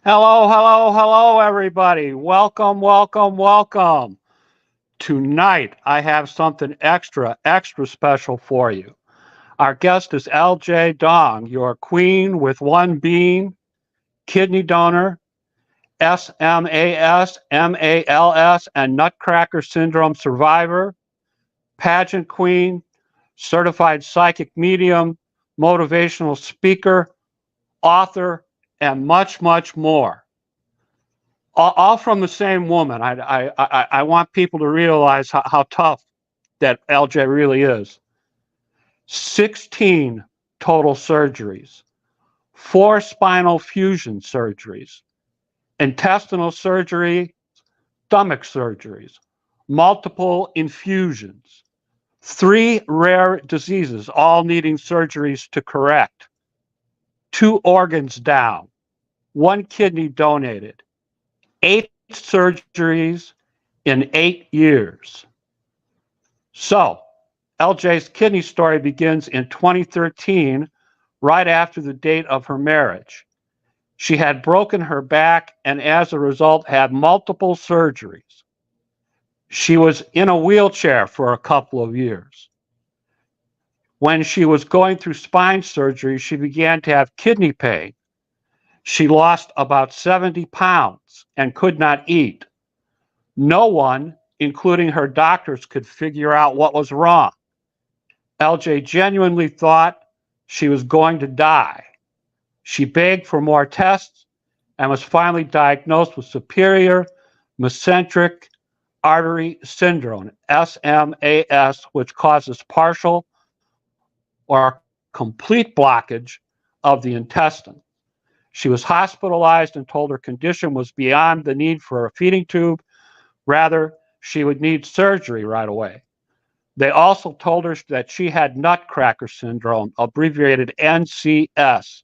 Hello, hello, hello, everybody. Welcome, welcome, welcome. Tonight, I have something extra special for you. Our guest is LJ Dong, your queen with one bean, kidney donor, SMAS, MALS, and Nutcracker syndrome survivor, pageant queen, certified psychic medium, motivational speaker, author, and much, much more. All from the same woman. I want people to realize how tough that LJ really is. 16 total surgeries, 4 spinal fusion surgeries, intestinal surgery, stomach surgeries, multiple infusions, 3 rare diseases, all needing surgeries to correct, 2 organs down, 1 kidney donated, 8 surgeries in 8 years. So, LJ's kidney story begins in 2013, right after the date of her marriage. She had broken her back and as a result had multiple surgeries. She was in a wheelchair for a couple of years. When she was going through spine surgery, she began to have kidney pain. She lost about 70 pounds and could not eat. No one, including her doctors, could figure out what was wrong. LJ genuinely thought she was going to die. She begged for more tests and was finally diagnosed with superior mesenteric artery syndrome, SMAS, which causes partial or complete blockage of the intestine. She was hospitalized and told her condition was beyond the need for a feeding tube. Rather, she would need surgery right away. They also told her that she had NUTCRACKER syndrome, abbreviated NCS,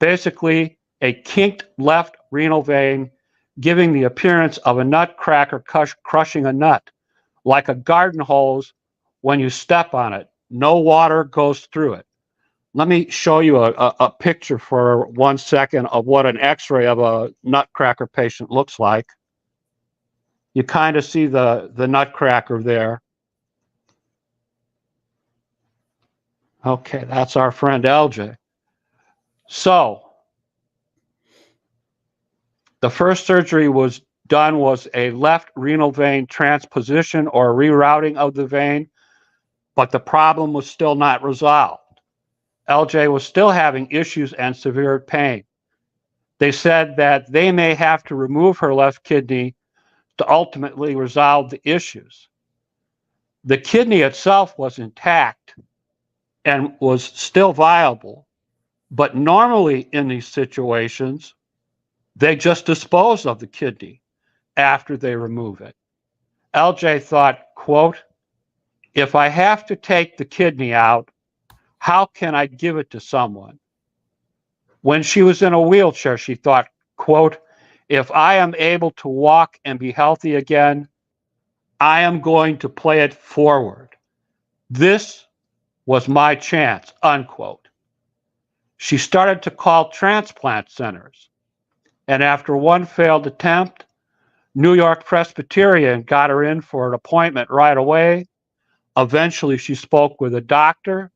basically a kinked left renal vein, giving the appearance of a nutcracker crushing a nut, like a garden hose when you step on it. No water goes through it. Let me show you a picture for 1 second of what an x-ray of a nutcracker patient looks like. You kind of see the nutcracker there. Okay, that's our friend LJ. So, the first surgery was done was a left renal vein transposition or rerouting of the vein, but the problem was still not resolved. LJ was still having issues and severe pain. They said that they may have to remove her left kidney to ultimately resolve the issues. The kidney itself was intact and was still viable, but normally in these situations, they just dispose of the kidney after they remove it. LJ thought, quote, if I have to take the kidney out, how can I give it to someone? When she was in a wheelchair, she thought, quote, if I am able to walk and be healthy again, I am going to play it forward. This was my chance, unquote. She started to call transplant centers. And after one failed attempt, New York Presbyterian got her in for an appointment right away. Eventually, she spoke with a doctor.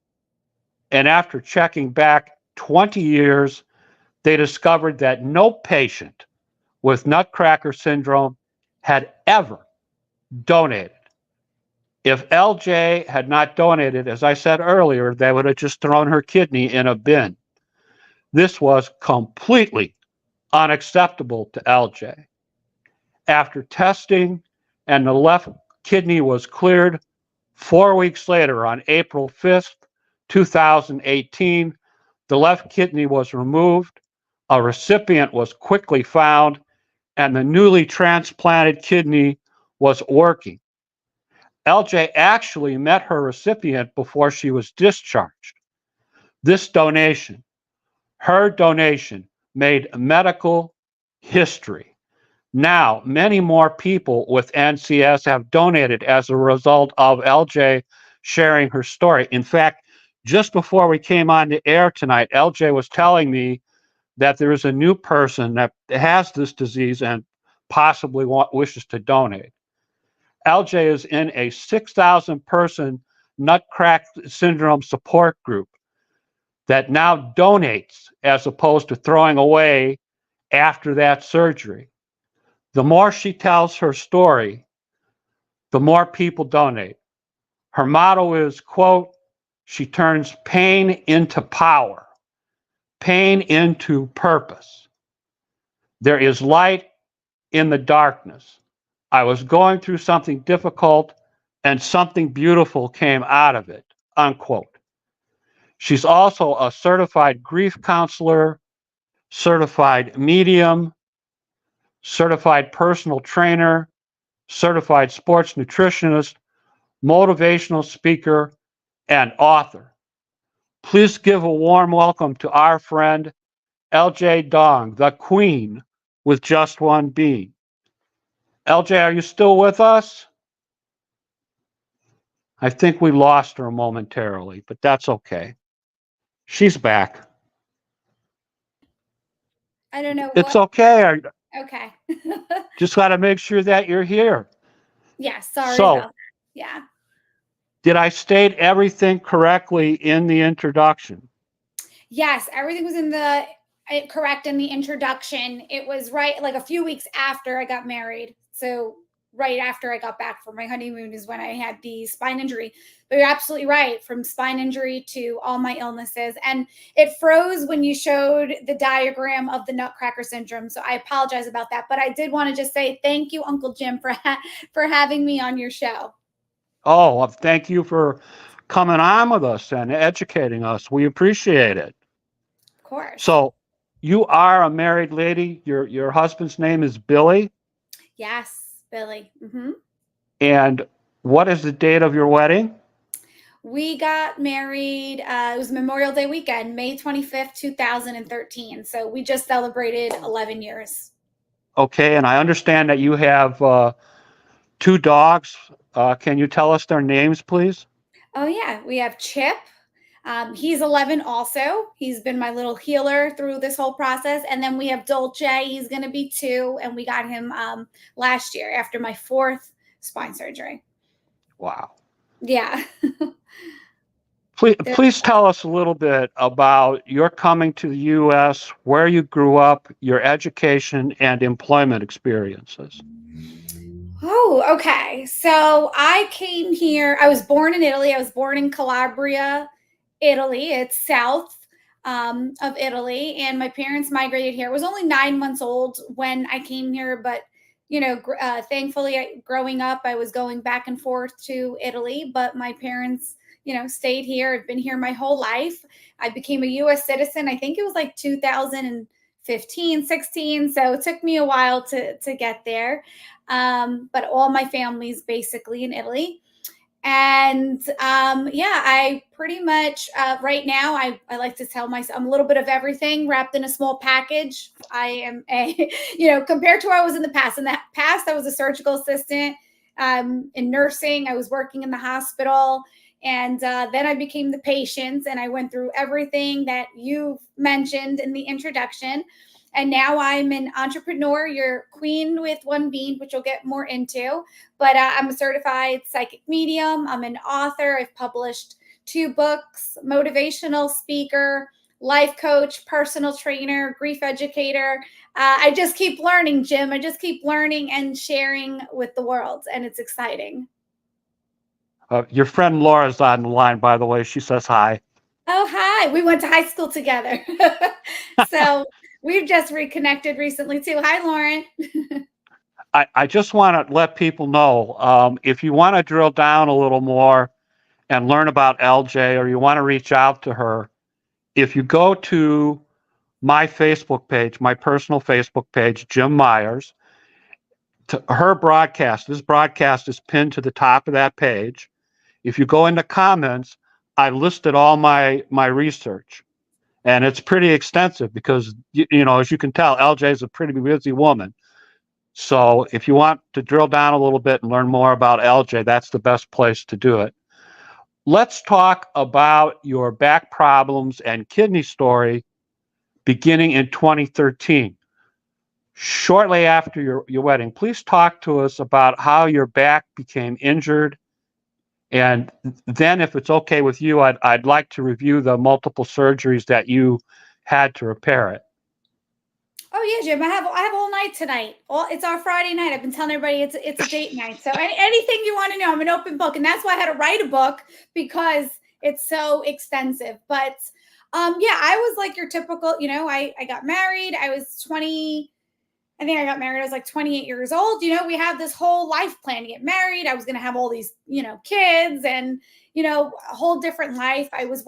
And after checking back 20 years, they discovered that no patient with nutcracker syndrome had ever donated. If LJ had not donated, as I said earlier, they would have just thrown her kidney in a bin. This was completely unacceptable to LJ. After testing and the left kidney was cleared, 4 weeks later, on April 5th, 2018, the left kidney was removed, a recipient was quickly found, and the newly transplanted kidney was working. LJ actually met her recipient before she was discharged. This donation, her donation, made medical history. Now, many more people with NCS have donated as a result of LJ sharing her story. In fact, just before we came on the air tonight, LJ was telling me that there is a new person that has this disease and possibly wishes to donate. LJ is in a 6,000 person NUTCRACKER syndrome support group that now donates as opposed to throwing away after that surgery. The more she tells her story, the more people donate. Her motto is, quote, she turns pain into power, pain into purpose. There is light in the darkness. I was going through something difficult and something beautiful came out of it, unquote. She's also a certified grief counselor, certified medium, certified personal trainer, certified sports nutritionist, motivational speaker, and author. Please give a warm welcome to our friend, LJ Dong, the queen with just one B. LJ, are you still with us? I think we lost her momentarily, but that's okay. She's back. I don't know. It's okay. Okay. Just got to make sure that you're here. Yeah, sorry So, about that. Yeah. Did I state everything correctly in the introduction? Yes, everything was correct in the introduction. It was right like a few weeks after I got married. So right after I got back from my honeymoon is when I had the spine injury. But you're absolutely right, from spine injury to all my illnesses. And it froze when you showed the diagram of the NUTCRACKER syndrome. So I apologize about that. But I did want to just say thank you, Uncle Jim, for having me on your show. Oh, well, thank you for coming on with us and educating us. We appreciate it. Of course. So you are a married lady. Your husband's name is Billy? Yes, Billy. Mm-hmm. And what is the date of your wedding? We got married, it was Memorial Day weekend, May 25th, 2013. So we just celebrated 11 years. Okay, and I understand that you have 2 dogs. Can you tell us their names, please? Oh, yeah. We have Chip. He's 11 also. He's been my little healer through this whole process. And then we have Dolce. He's going to be 2. And we got him last year after my 4th spine surgery. Wow. Yeah. Please tell us a little bit about your coming to the U.S., where you grew up, your education and employment experiences. Oh, okay. So I came here. I was born in Italy. I was born in Calabria, Italy. It's south of Italy. And my parents migrated here. I was only 9 months old when I came here. But, thankfully, growing up, I was going back and forth to Italy. But my parents, stayed here. I've been here my whole life. I became a U.S. citizen. I think it was like 2015, 16. So it took me a while to get there. But all my family's basically in Italy. And I pretty much right now I like to tell myself I'm a little bit of everything wrapped in a small package. I am compared to where I was in the past. In the past, I was a surgical assistant in nursing. I was working in the hospital. And then I became the patient, and I went through everything that you've mentioned in the introduction. And now I'm an entrepreneur, your queen with one bean, which we'll get more into. But I'm a certified psychic medium. I'm an author. I've published 2 books, motivational speaker, life coach, personal trainer, grief educator. I just keep learning, Jim. I just keep learning and sharing with the world. And it's exciting. Your friend Laura's on the line, by the way. She says hi. Oh, hi. We went to high school together. So we've just reconnected recently, too. Hi, Lauren. I just want to let people know, if you want to drill down a little more and learn about LJ, or you want to reach out to her, if you go to my Facebook page, my personal Facebook page, Jim Myers, to her broadcast, this broadcast is pinned to the top of that page. If you go into comments, I listed all my research, and it's pretty extensive because, as you can tell, LJ is a pretty busy woman. So if you want to drill down a little bit and learn more about LJ, that's the best place to do it. Let's talk about your back problems and kidney story beginning in 2013. Shortly after your wedding, please talk to us about how your back became injured. And then, if it's okay with you, I'd like to review the multiple surgeries that you had to repair it. Oh yeah, Jim. I have all night tonight. It's our Friday night. I've been telling everybody it's a date night. So anything you want to know, I'm an open book, and that's why I had to write a book, because it's so extensive. But yeah, I was like your typical. I got married. I was 20. I think I got married. I was like 28 years old. We have this whole life plan to get married. I was going to have all these, kids, and, a whole different life. I used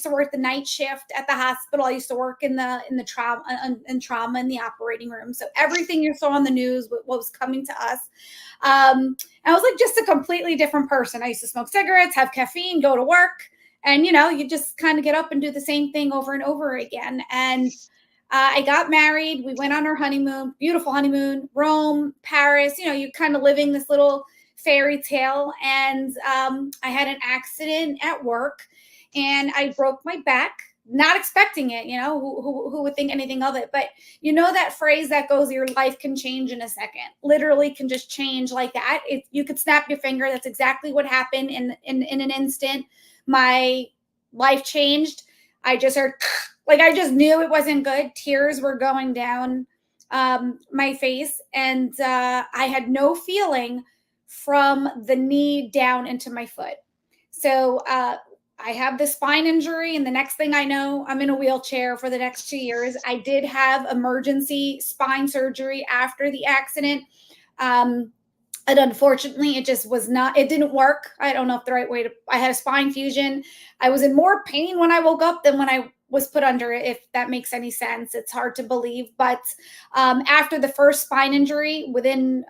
to work the night shift at the hospital. I used to work in the trauma in the operating room. So everything you saw on the news, what was coming to us. I was like just a completely different person. I used to smoke cigarettes, have caffeine, go to work. And, you just kind of get up and do the same thing over and over again. And I got married. We went on our honeymoon, beautiful honeymoon, Rome, Paris, you kind of living this little fairy tale. And I had an accident at work, and I broke my back, not expecting it. Who would think anything of it? But that phrase that goes, your life can change in a second, literally can just change like that. You could snap your finger. That's exactly what happened in an instant. My life changed. I just heard, I just knew it wasn't good. Tears were going down my face, and I had no feeling from the knee down into my foot. So I have the spine injury, and the next thing I know, I'm in a wheelchair for the next 2 years. I did have emergency spine surgery after the accident. And unfortunately, it didn't work. I don't know if the right way I had a spine fusion. I was in more pain when I woke up than when I was put under it, if that makes any sense. It's hard to believe. But after the first spine surgery, within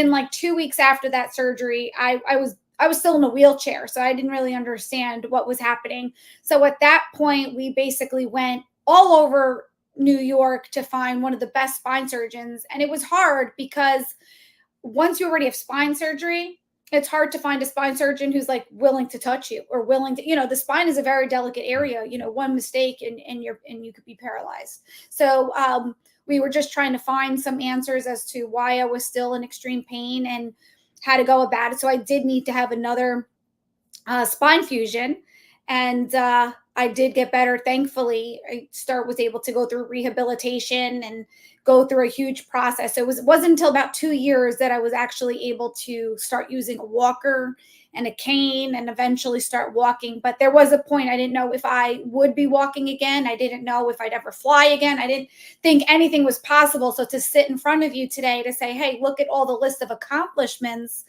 like 2 weeks after that surgery, I was still in a wheelchair. So I didn't really understand what was happening. So at that point, we basically went all over New York to find one of the best spine surgeons. And it was hard because once you already have spine surgery, it's hard to find a spine surgeon who's like willing to touch you or willing to, the spine is a very delicate area. One mistake and you could be paralyzed. So we were just trying to find some answers as to why I was still in extreme pain and how to go about it. So I did need to have another spine fusion, and I did get better. Thankfully, I was able to go through rehabilitation and go through a huge process. So it wasn't until about 2 years that I was actually able to start using a walker and a cane and eventually start walking. But there was a point I didn't know if I would be walking again. I didn't know if I'd ever fly again. I didn't think anything was possible. So to sit in front of you today to say, hey, look at all the list of accomplishments,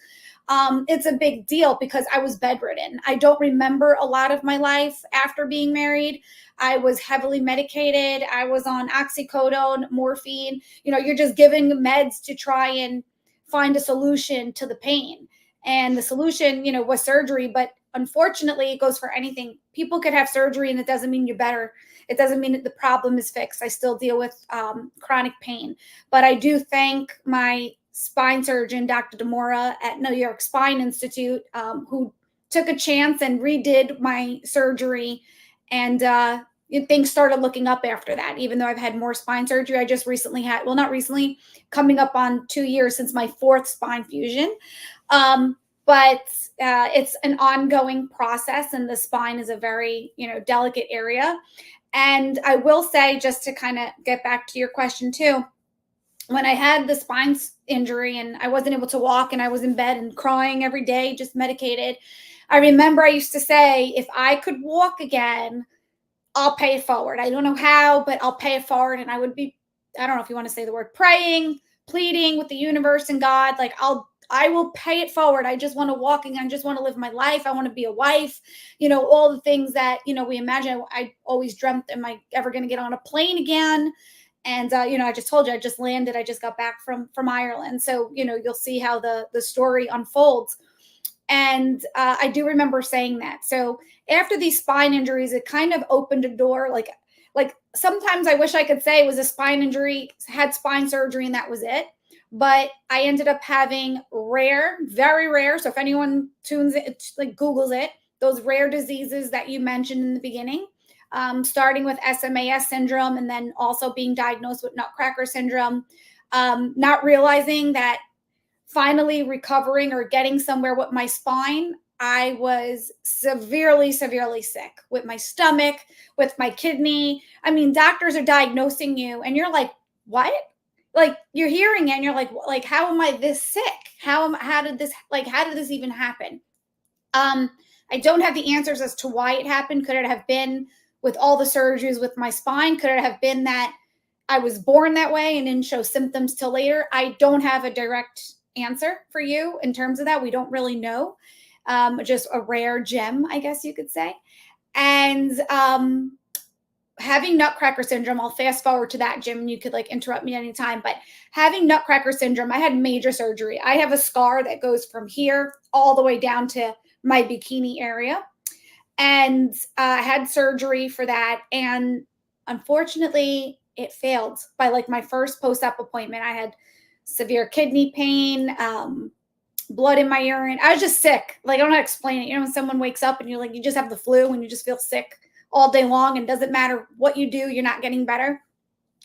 it's a big deal because I was bedridden. I don't remember a lot of my life after being married. I was heavily medicated. I was on oxycodone, morphine. You're just giving meds to try and find a solution to the pain. And the solution, was surgery. But unfortunately, it goes for anything. People could have surgery and it doesn't mean you're better. It doesn't mean that the problem is fixed. I still deal with chronic pain. But I do thank my spine surgeon, Dr. Demora at New York Spine Institute, who took a chance and redid my surgery. And things started looking up after that, even though I've had more spine surgery. I just recently not recently, coming up on 2 years since my 4th spine fusion. But it's an ongoing process, and the spine is a very, delicate area. And I will say, just to kind of get back to your question too, when I had the spine injury and I wasn't able to walk and I was in bed and crying every day, just medicated, I remember I used to say, if I could walk again, I'll pay it forward. I don't know how, but I'll pay it forward. And I would be, I don't know if you want to say the word, praying, pleading with the universe and God, like I will pay it forward. I just want to walk again. I just want to live my life. I want to be a wife, all the things that, we imagine. I always dreamt, am I ever going to get on a plane again? And, I just told you, I just landed. I just got back from Ireland. So, you'll see how the story unfolds. And I do remember saying that. So after these spine injuries, it kind of opened a door. Like sometimes I wish I could say it was a spine injury, had spine surgery, and that was it. But I ended up having very rare. So if anyone tunes it, like Googles it, those rare diseases that you mentioned in the beginning, starting with SMAS syndrome and then also being diagnosed with Nutcracker syndrome, not realizing that finally recovering or getting somewhere with my spine, I was severely, severely sick with my stomach, with my kidney. I mean, doctors are diagnosing you and you're like, what? Like you're hearing it and you're like, how am I this sick? How did this even happen? I don't have the answers as to why it happened. Could it have been with all the surgeries with my spine? Could it have been that I was born that way and didn't show symptoms till later? I don't have a direct answer for you in terms of that. We don't really know. Just a rare gem, I guess you could say. And having Nutcracker syndrome, I'll fast forward to that, Jim, and you could like interrupt me anytime. But having Nutcracker syndrome, I had major surgery. I have a scar that goes from here all the way down to my bikini area. And I had surgery for that. And unfortunately, it failed by like my first post-op appointment. I had severe kidney pain, blood in my urine. I was just sick. Like, I don't know how to explain it. You know, when someone wakes up and you're like, you just have the flu and you just feel sick all day long and doesn't matter what you do, you're not getting better.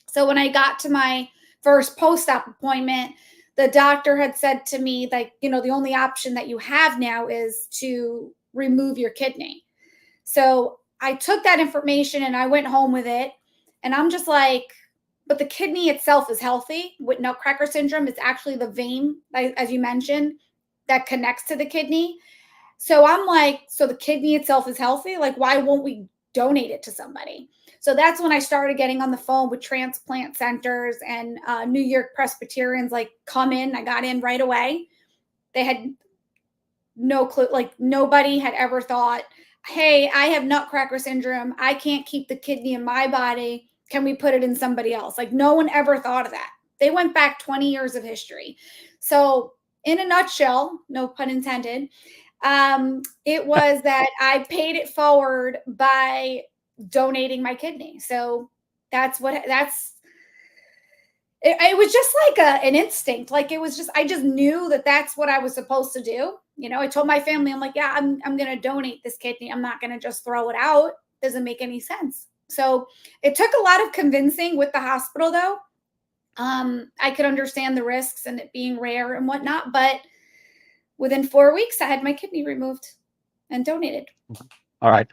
So when I got to my first post-op appointment, the doctor had said to me, like, you know, the only option that you have now is to remove your kidney. So I took that information and I went home with it. And I'm just like, but the kidney itself is healthy. With Nutcracker syndrome, it's actually the vein, as you mentioned, that connects to the kidney. So I'm like, so the kidney itself is healthy? Like, why won't we donate it to somebody? So that's when I started getting on the phone with transplant centers and New York Presbyterians, like, come in. I got in right away. They had no clue. Like, nobody had ever thought, hey, I have Nutcracker syndrome. I can't keep the kidney in my body. Can we put it in somebody else? Like, no one ever thought of that. They went back 20 years of history. So in a nutshell, no pun intended, it was that I paid it forward by donating my kidney. So it was just like an instinct. Like, it was just, I just knew that that's what I was supposed to do. You know, I told my family, I'm like, yeah, I'm going to donate this kidney. I'm not going to just throw it out. Doesn't make any sense. So it took a lot of convincing with the hospital, though. I could understand the risks and it being rare and whatnot, but within 4 weeks, I had my kidney removed and donated. All right.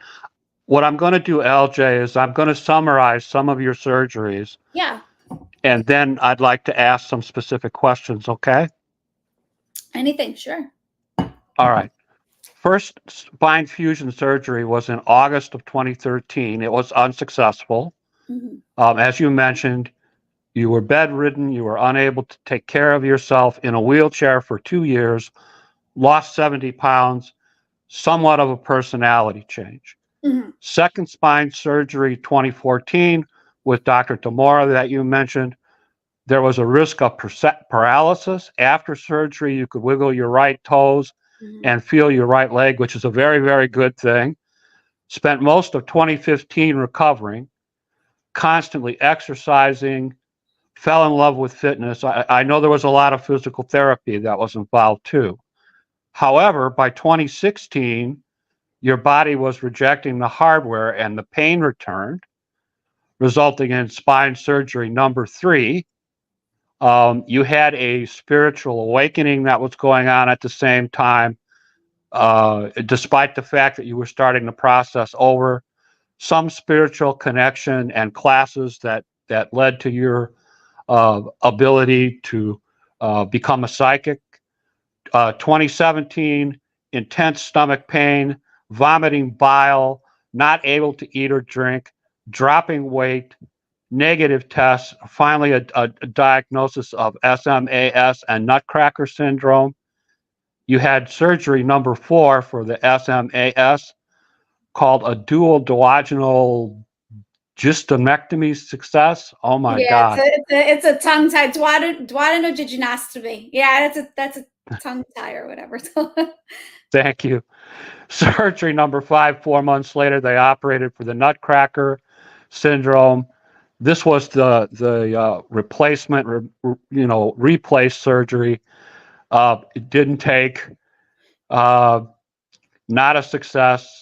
What I'm going to do, LJ, is I'm going to summarize some of your surgeries. Yeah. And then I'd like to ask some specific questions, okay? Anything, sure. All right. First spine fusion surgery was in August of 2013. It was unsuccessful. Mm-hmm. As you mentioned, you were bedridden. You were unable to take care of yourself, in a wheelchair for 2 years, lost 70 pounds, somewhat of a personality change. Mm-hmm. Second spine surgery, 2014, with Dr. Tamora that you mentioned. There was a risk of paralysis. After surgery, you could wiggle your right toes and feel your right leg, which is a very, very good thing. Spent most of 2015 recovering, constantly exercising, fell in love with fitness. I know there was a lot of physical therapy that was involved too. However, by 2016, your body was rejecting the hardware and the pain returned, resulting in spine surgery number 3. You had a spiritual awakening that was going on at the same time, despite the fact that you were starting the process over. Some spiritual connection and classes that led to your ability to become a psychic. 2017, intense stomach pain, vomiting bile, not able to eat or drink, dropping weight, negative tests, finally a diagnosis of SMAS and Nutcracker syndrome. You had surgery number 4 for the SMAS, called a dual duodenal gystectomy success. Oh my God! It's a tongue tie, duodenogystectomy. Yeah, that's a tongue tie or whatever. Thank you. Surgery number 5, 4 months later, they operated for the Nutcracker syndrome. This was the replacement, replace surgery. It didn't take. Not a success.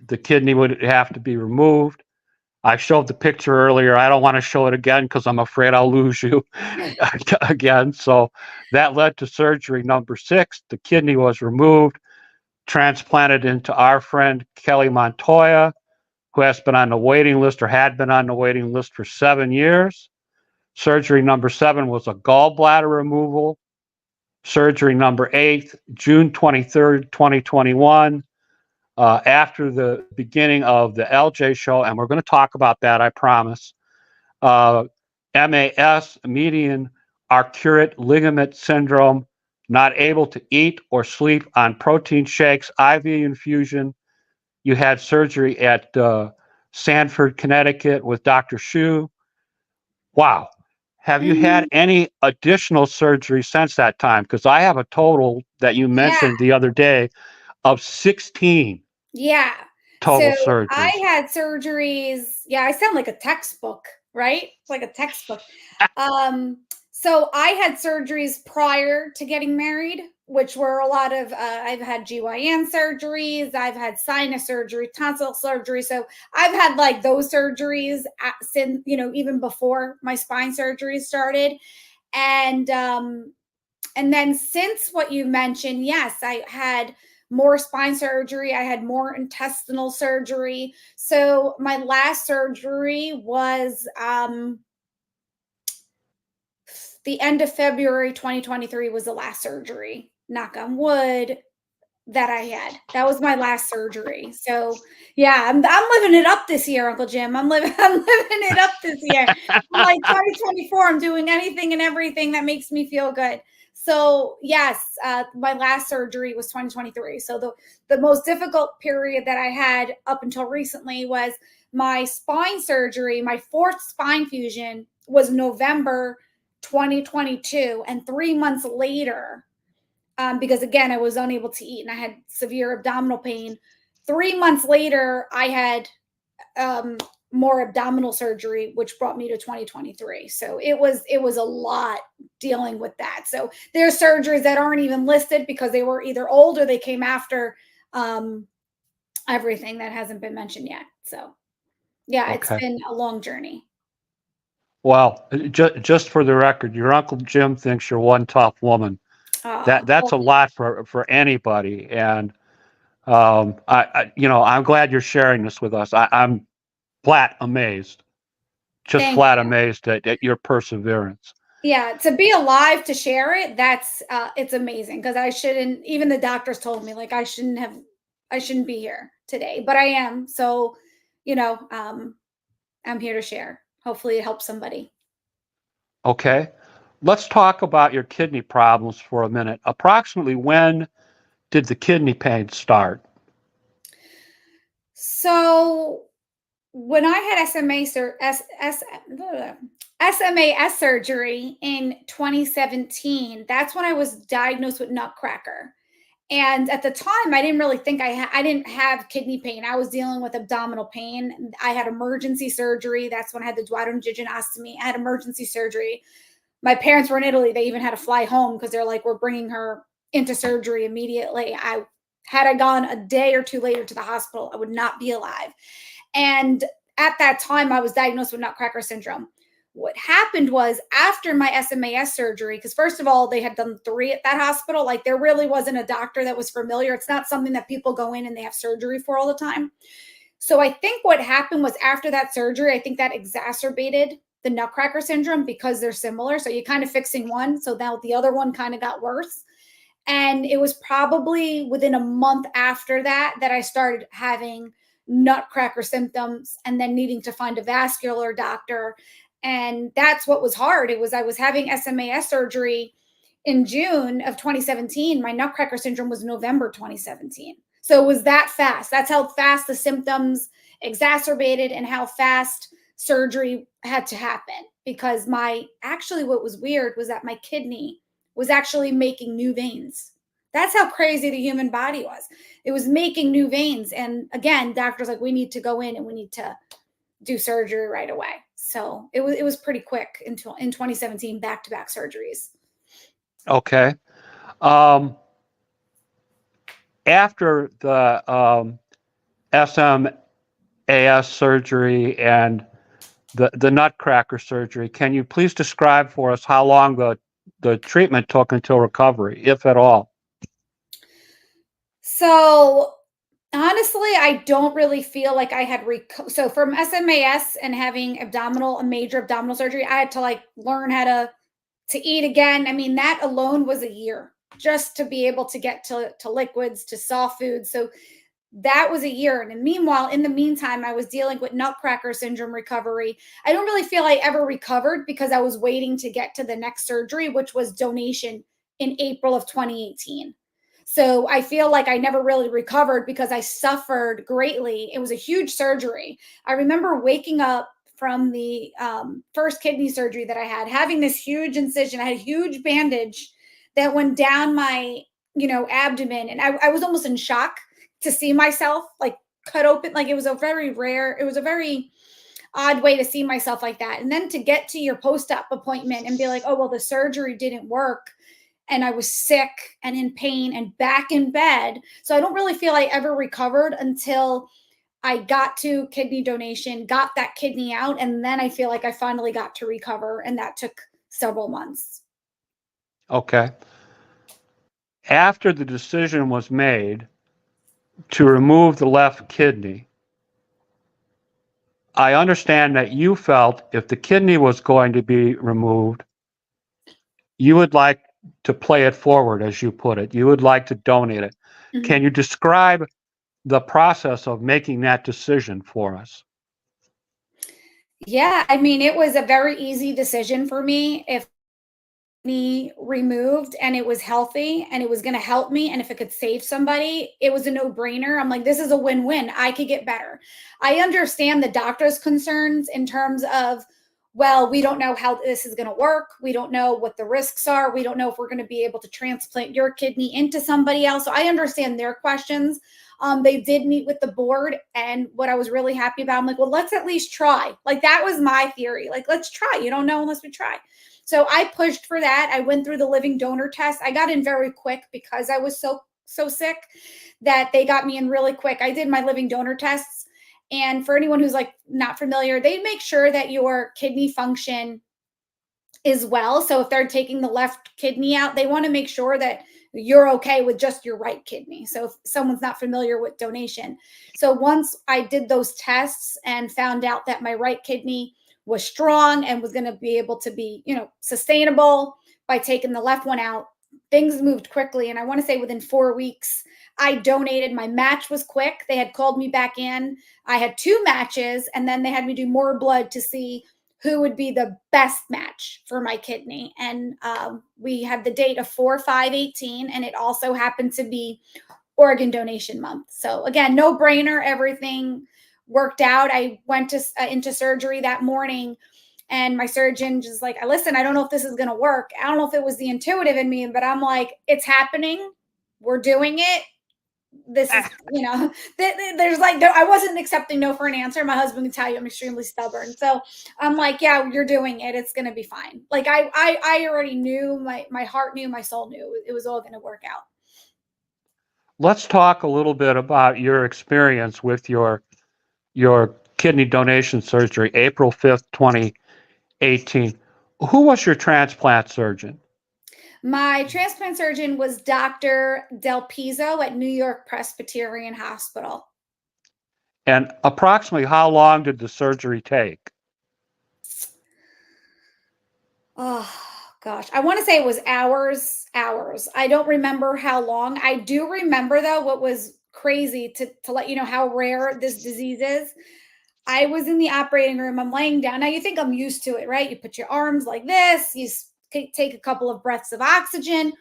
The kidney would have to be removed. I showed the picture earlier. I don't want to show it again because I'm afraid I'll lose you again. So that led to surgery number 6. The kidney was removed, transplanted into our friend Kelly Montoya, who has been on the waiting list or had been on the waiting list for 7 years. Surgery number 7 was a gallbladder removal. Surgery number 8, June 23rd, 2021. After the beginning of the LJ show, and we're going to talk about that, I promise. MAS, median arcuate ligament syndrome, not able to eat or sleep on protein shakes, IV infusion. You had surgery at Sanford, Connecticut with Dr. Shu. Wow. Have you had any additional surgery since that time? Because I have a total that you mentioned the other day of 16. Yeah. Total So surgeries. I had surgeries. Yeah, I sound like a textbook, right? It's like a textbook. So I had surgeries prior to getting married, which were a lot of, I've had GYN surgeries, I've had sinus surgery, tonsil surgery. So I've had like those surgeries since, even before my spine surgery started. And then since what you mentioned, yes, I had more spine surgery. I had more intestinal surgery. So my last surgery was the end of February 2023 was the last surgery. Knock on wood that I had. That was my last surgery. So yeah, I'm living it up this year, Uncle Jim. I'm living it up this year. I'm like 2024. I'm doing anything and everything that makes me feel good. So yes, my last surgery was 2023. So the most difficult period that I had up until recently was my spine surgery. My 4th spine fusion was November 2022, and 3 months later, because again, I was unable to eat and I had severe abdominal pain. 3 months later, I had more abdominal surgery, which brought me to 2023. So it was a lot dealing with that. So there's surgeries that aren't even listed because they were either old or they came after everything that hasn't been mentioned yet. So yeah, it's been a long journey. Well, just for the record, your Uncle Jim thinks you're one tough woman. That's a lot for anybody, and I'm glad you're sharing this with us. I'm flat amazed, just flat amazed at your perseverance. Yeah, to be alive to share it, that's it's amazing, because I shouldn't, even the doctors told me like I shouldn't be here today, but I am. So, I'm here to share. Hopefully it helps somebody. Okay. Let's talk about your kidney problems for a minute. Approximately when did the kidney pain start? So when I had SMAS surgery in 2017, that's when I was diagnosed with NUTCRACKER. And at the time, I didn't really think I didn't have kidney pain. I was dealing with abdominal pain. I had emergency surgery. That's when I had the duodenojejunectomy. I had emergency surgery. My parents were in Italy. They even had to fly home because they're like, we're bringing her into surgery immediately. Had I gone a day or two later to the hospital, I would not be alive. And at that time, I was diagnosed with nutcracker syndrome. What happened was, after my SMAS surgery, because first of all, they had done 3 at that hospital. Like, there really wasn't a doctor that was familiar. It's not something that people go in and they have surgery for all the time. So I think what happened was, after that surgery, I think that exacerbated the nutcracker syndrome because they're similar. So you're kind of fixing one. So now the other one kind of got worse. And it was probably within a month after that I started having nutcracker symptoms and then needing to find a vascular doctor. And that's what was hard. I was having SMAS surgery in June of 2017. My nutcracker syndrome was November 2017. So it was that fast. That's how fast the symptoms exacerbated and how fast surgery had to happen. Because what was weird was that my kidney was actually making new veins. That's how crazy the human body was. It was making new veins. And again, doctors like, we need to go in and we need to do surgery right away. So it was pretty quick in 2017, back-to-back surgeries. Okay. After the SMAS AS surgery and the nutcracker surgery. Can you please describe for us how long the treatment took until recovery, if at all? So honestly, I don't really feel like I had so from SMAS and having a major abdominal surgery, I had to like learn how to eat again. I mean, that alone was a year just to be able to get to liquids, to soft foods. So that was a year. And meanwhile, in the meantime, I was dealing with nutcracker syndrome recovery. I don't really feel I ever recovered because I was waiting to get to the next surgery, which was donation in April of 2018. So I feel like I never really recovered because I suffered greatly. It was a huge surgery. I remember waking up from the first kidney surgery that I had, having this huge incision. I had a huge bandage that went down my, abdomen. And I was almost in shock to see myself like cut open. Like it was a very odd way to see myself like that. And then to get to your post-op appointment and be like, oh, well, the surgery didn't work. And I was sick and in pain and back in bed. So I don't really feel I ever recovered until I got to kidney donation, got that kidney out. And then I feel like I finally got to recover. And that took several months. Okay. After the decision was made to remove the left kidney, I understand that you felt if the kidney was going to be removed, you would like to play it forward, as you put it. You would like to donate it. Mhm. Can you describe the process of making that decision for us? Yeah, I mean, it was a very easy decision for me. If me removed and it was healthy and it was going to help me and if it could save somebody, it was a no-brainer. I'm like, this is a win-win. I could get better. I understand the doctor's concerns in terms of, well, we don't know how this is going to work. We don't know what the risks are. We don't know if we're going to be able to transplant your kidney into somebody else. So I understand their questions. They did meet with the board, and what I was really happy about, I'm like, well, let's at least try. Like that was my theory. Like, let's try. You don't know unless we try. So I pushed for that. I went through the living donor test. I got in very quick because I was so sick that they got me in really quick. I did my living donor tests. And for anyone who's like not familiar, they make sure that your kidney function is well. So if they're taking the left kidney out, they want to make sure that you're okay with just your right kidney. So if someone's not familiar with donation. So once I did those tests and found out that my right kidney was strong and was going to be able to be, sustainable by taking the left one out, things moved quickly. And I want to say within 4 weeks, I donated. My match was quick. They had called me back in. I had 2 matches, and then they had me do more blood to see who would be the best match for my kidney. And we had the date of 4/5/18, and it also happened to be organ donation month. So again, no brainer, everything worked out. I went to into surgery that morning, and my surgeon just like, listen, I don't know if this is going to work. I don't know if it was the intuitive in me, but I'm like, it's happening. We're doing it. This is, there's like, I wasn't accepting no for an answer. My husband can tell you I'm extremely stubborn. So I'm like, yeah, you're doing it. It's going to be fine. Like I already knew, my heart knew, my soul knew it was all going to work out. Let's talk a little bit about your experience with your kidney donation surgery, April 5th, 2018. Who was your transplant surgeon? My transplant surgeon was Dr. Del Pizzo at New York Presbyterian Hospital. And approximately how long did the surgery take? Oh gosh, I want to say it was hours. I don't remember how long. I do remember though what was crazy to let you know how rare this disease is. I was in the operating room. I'm laying down. Now you think I'm used to it, right? You put your arms like this. You take a couple of breaths of oxygen.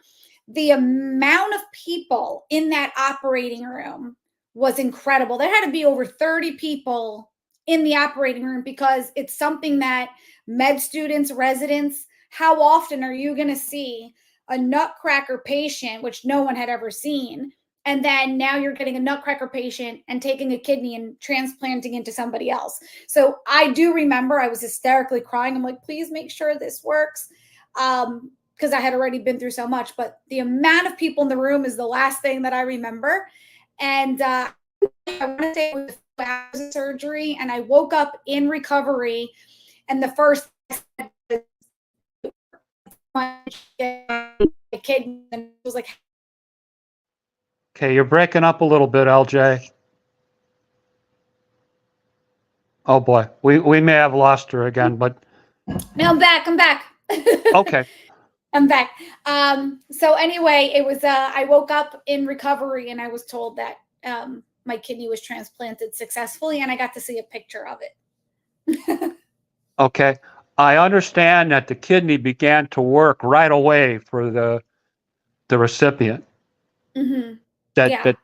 The amount of people in that operating room was incredible. There had to be over 30 people in the operating room because it's something that med students, residents, how often are you going to see a nutcracker patient, which no one had ever seen? And then now you're getting a nutcracker patient and taking a kidney and transplanting into somebody else. So I do remember I was hysterically crying. I'm like, please make sure this works. Because I had already been through so much, but the amount of people in the room is the last thing that I remember. And I want to say it was hours of surgery, and I woke up in recovery, and the first kid was like, Okay, you're breaking up a little bit, LJ. Oh boy, we may have lost her again, but no, I'm back. I'm back. okay. I'm back. So anyway, it was I woke up in recovery and I was told that my kidney was transplanted successfully, and I got to see a picture of it. Okay. I understand that the kidney began to work right away for the recipient. Mm-hmm. That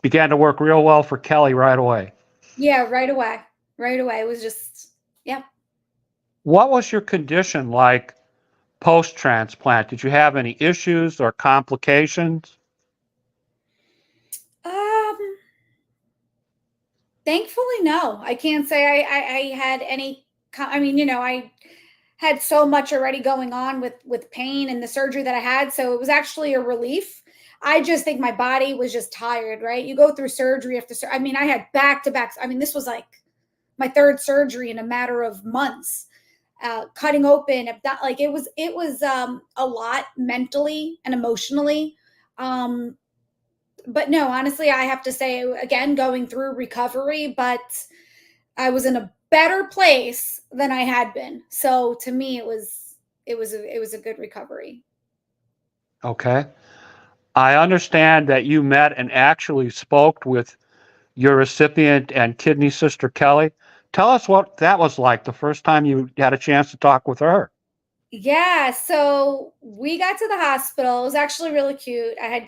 began to work real well for Kelly right away. Yeah, right away. Right away. It was just, yeah. What was your condition like post-transplant? Did you have any issues or complications? Um, Thankfully, no. I can't say I had any. I mean, I had so much already going on with pain and the surgery that I had, so it was actually a relief. I just think my body was just tired, right? You go through surgery after I mean, I had back to back. I mean, this was like my third surgery in a matter of months. Cutting open, like it was a lot mentally and emotionally. But no, honestly, I have to say again, going through recovery, but I was in a better place than I had been. So to me, it was a good recovery. Okay. I understand that you met and actually spoke with your recipient and kidney sister, Kelly. Tell us what that was like the first time you had a chance to talk with her. Yeah, so we got to the hospital. It was actually really cute. I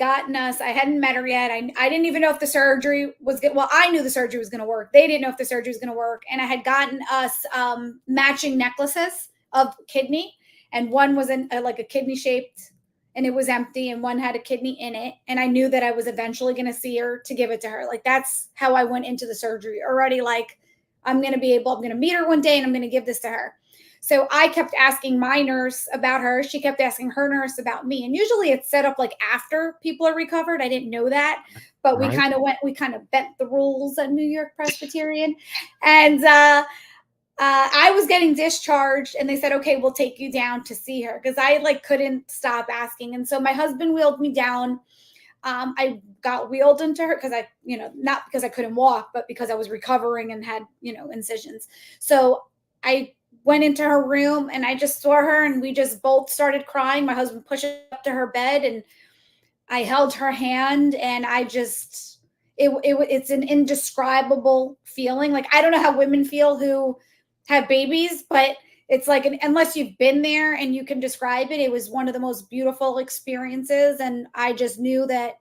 hadn't met her yet. I didn't even know if the surgery was good. Well, I knew the surgery was going to work. They didn't know if the surgery was going to work. And I had gotten us matching necklaces of kidney. And one was like a kidney shaped and it was empty. And one had a kidney in it. And I knew that I was eventually going to see her to give it to her. Like that's how I went into the surgery already. Like I'm going to meet her one day and I'm going to give this to her. So I kept asking my nurse about her. She kept asking her nurse about me. And usually it's set up like after people are recovered. I didn't know that, but Right. we kind of bent the rules at New York Presbyterian. And I was getting discharged and they said, okay, we'll take you down to see her. Cause I like couldn't stop asking. And so my husband wheeled me down. I got wheeled into her because not because I couldn't walk, but because I was recovering and had, incisions. So I went into her room and I just saw her and we just both started crying. My husband pushed up to her bed and I held her hand and it's an indescribable feeling. Like, I don't know how women feel who have babies, but it's like, unless you've been there and you can describe it, it was one of the most beautiful experiences. And I just knew that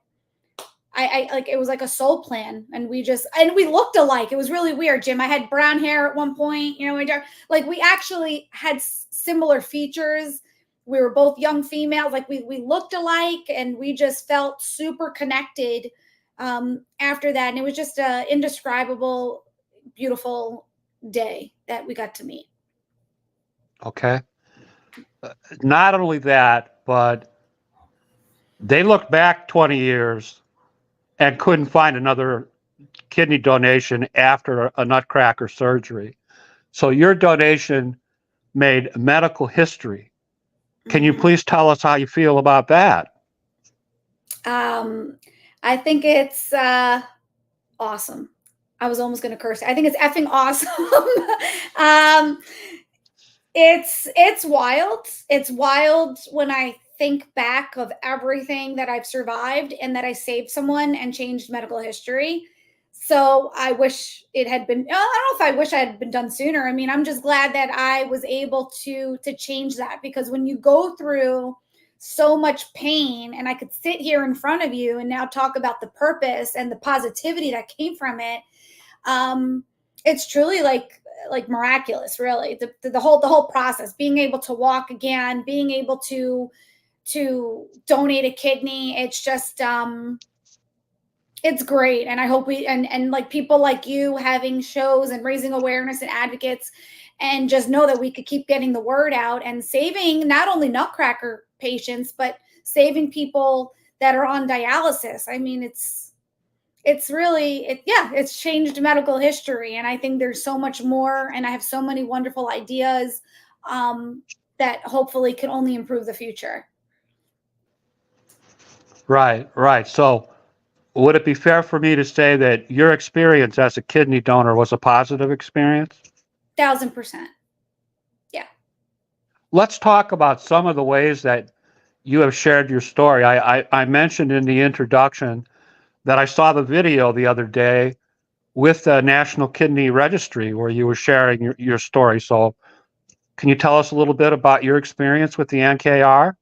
I like, it was like a soul plan and we looked alike. It was really weird, Jim. I had brown hair at one point, like we actually had similar features. We were both young females. Like we looked alike and we just felt super connected after that. And it was just a indescribable, beautiful day that we got to meet. Okay. Not only that, but they looked back 20 years and couldn't find another kidney donation after a nutcracker surgery. So your donation made medical history. Can you please tell us how you feel about that? I think it's awesome. I was almost going to curse. I think it's effing awesome. It's wild. It's wild when I think back of everything that I've survived and that I saved someone and changed medical history. So I wish it had been, I don't know if I wish I had been done sooner. I mean, I'm just glad that I was able to change that, because when you go through so much pain and I could sit here in front of you and now talk about the purpose and the positivity that came from it, it's truly like miraculous, really. The whole process, being able to walk again, being able to donate a kidney, it's just it's great. And I hope and like people like you having shows and raising awareness and advocates, and just know that we could keep getting the word out and saving not only nutcracker patients, but saving people that are on dialysis. I mean, it's it's really, yeah, it's changed medical history. And I think there's so much more. And I have so many wonderful ideas that hopefully can only improve the future. Right, right. So would it be fair for me to say that your experience as a kidney donor was a positive experience? 1000%. Yeah. Let's talk about some of the ways that you have shared your story. I mentioned in the introduction that I saw the video the other day with the National Kidney Registry where you were sharing your story. So can you tell us a little bit about your experience with the NKR?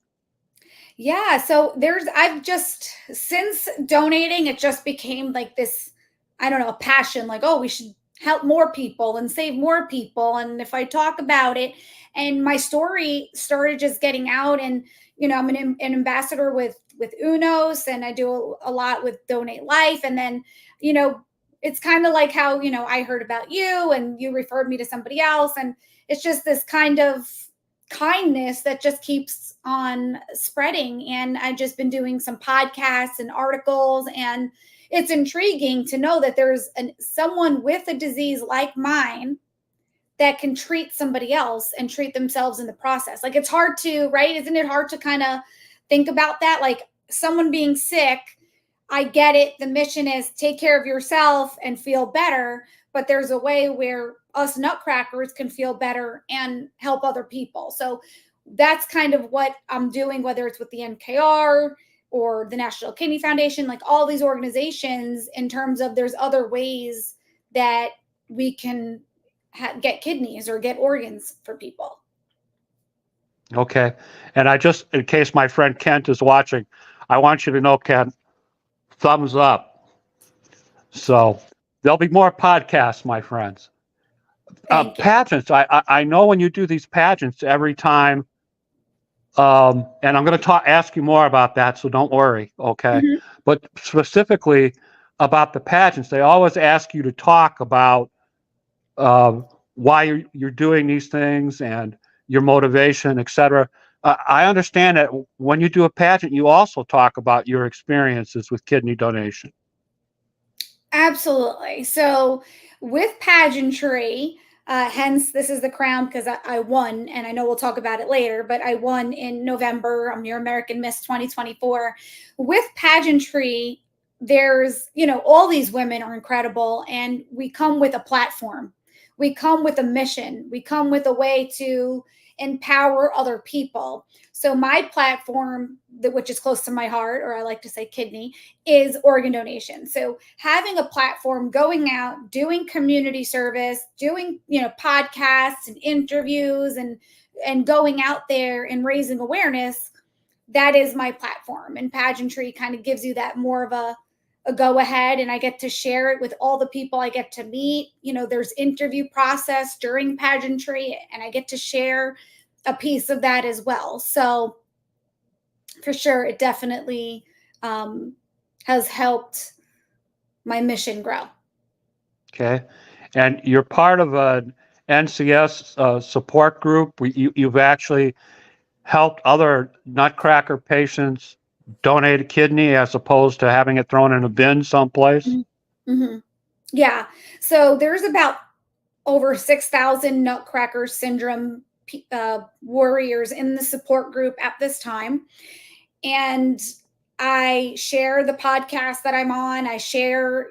Yeah. So I've just, since donating, it just became like this, I don't know, a passion, like, oh, we should help more people and save more people. And if I talk about it, and my story started just getting out, and, I'm an ambassador with UNOS, and I do a lot with Donate Life. And then, it's kind of like how, I heard about you and you referred me to somebody else. And it's just this kind of kindness that just keeps on spreading. And I've just been doing some podcasts and articles, and it's intriguing to know that there's someone with a disease like mine that can treat somebody else and treat themselves in the process. Like, it's hard to, right? Isn't it hard to kind of think about that? Like, someone being sick, I get it. The mission is take care of yourself and feel better. But there's a way where us nutcrackers can feel better and help other people. So that's kind of what I'm doing, whether it's with the NKR or the National Kidney Foundation, like all these organizations, in terms of there's other ways that we can get kidneys or get organs for people. Okay. And in case my friend Kent is watching, I want you to know, Kent, thumbs up. So there'll be more podcasts, my friends. Pageants. I know when you do these pageants every time, and I'm going to ask you more about that, so don't worry, okay? Mm-hmm. But specifically about the pageants, they always ask you to talk about why you're doing these things and your motivation, etc. I understand that when you do a pageant, you also talk about your experiences with kidney donation. Absolutely. So with pageantry, hence this is the crown, because I won, and I know we'll talk about it later, but I won in November. I'm your American Miss 2024. With pageantry, there's, all these women are incredible, and we come with a platform. We come with a mission. We come with a way to empower other people. So my platform, which is close to my heart, or I like to say kidney, is organ donation. So having a platform, going out, doing community service, doing, podcasts and interviews, and going out there and raising awareness, that is my platform. And pageantry kind of gives you that more of a go ahead, and I get to share it with all the people I get to meet. There's interview process during pageantry, and I get to share a piece of that as well. So for sure, it definitely has helped my mission grow. Okay. And you're part of an NCS support group. You've actually helped other Nutcracker patients donate a kidney as opposed to having it thrown in a bin someplace. Mm-hmm. Yeah. So there's about over 6,000 Nutcracker syndrome warriors in the support group at this time. And I share the podcast that I'm on. I share,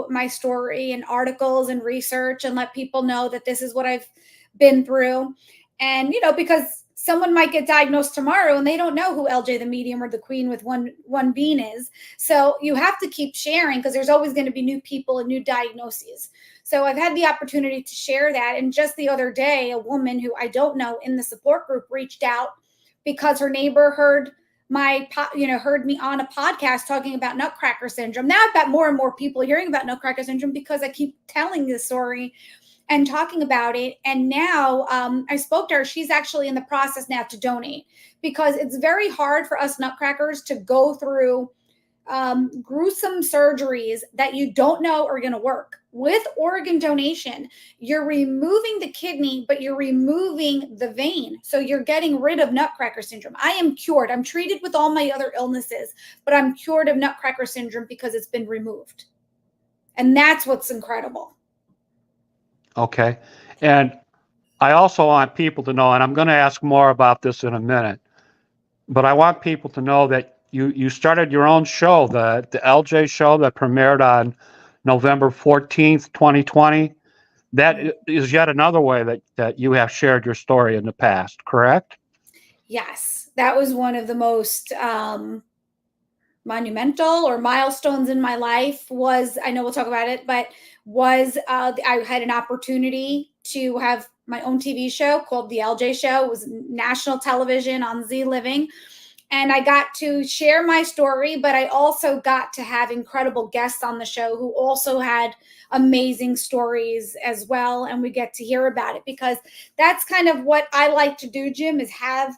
my story and articles and research, and let people know that this is what I've been through. And, because someone might get diagnosed tomorrow and they don't know who LJ the medium or the queen with one bean is. So you have to keep sharing, because there's always going to be new people and new diagnoses. So I've had the opportunity to share that. And just the other day, a woman who I don't know in the support group reached out because her neighbor heard heard me on a podcast talking about Nutcracker syndrome. Now I've got more and more people hearing about Nutcracker syndrome because I keep telling this story and talking about it. And now I spoke to her. She's actually in the process now to donate, because it's very hard for us Nutcrackers to go through gruesome surgeries that you don't know are going to work. With organ donation, you're removing the kidney, but you're removing the vein. So you're getting rid of Nutcracker syndrome. I am cured. I'm treated with all my other illnesses, but I'm cured of Nutcracker syndrome because it's been removed. And that's what's incredible. Okay. And I also want people to know, and I'm going to ask more about this in a minute, but I want people to know that you started your own show, the LJ show that premiered on November 14th, 2020. That is yet another way that you have shared your story in the past, correct? Yes, that was one of the most monumental or milestones in my life. Was, I know we'll talk about it, but was I had an opportunity to have my own TV show called The LJ Show. It was national television on Z Living. And I got to share my story, but I also got to have incredible guests on the show who also had amazing stories as well. And we get to hear about it, because that's kind of what I like to do, Jim, is have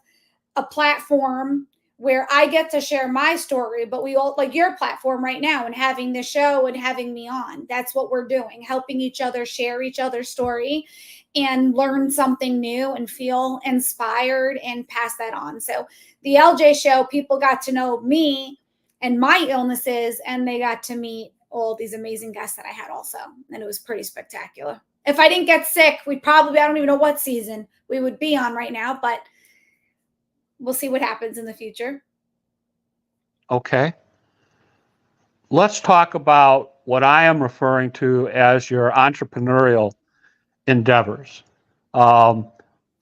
a platform where I get to share my story, but we all, like your platform right now and having the show and having me on. That's what we're doing, helping each other share each other's story and learn something new and feel inspired and pass that on. So the LJ show, people got to know me and my illnesses, and they got to meet all these amazing guests that I had also. And it was pretty spectacular. If I didn't get sick, we'd probably, I don't even know what season we would be on right now, but we'll see what happens in the future. Okay. Let's talk about what I am referring to as your entrepreneurial endeavors.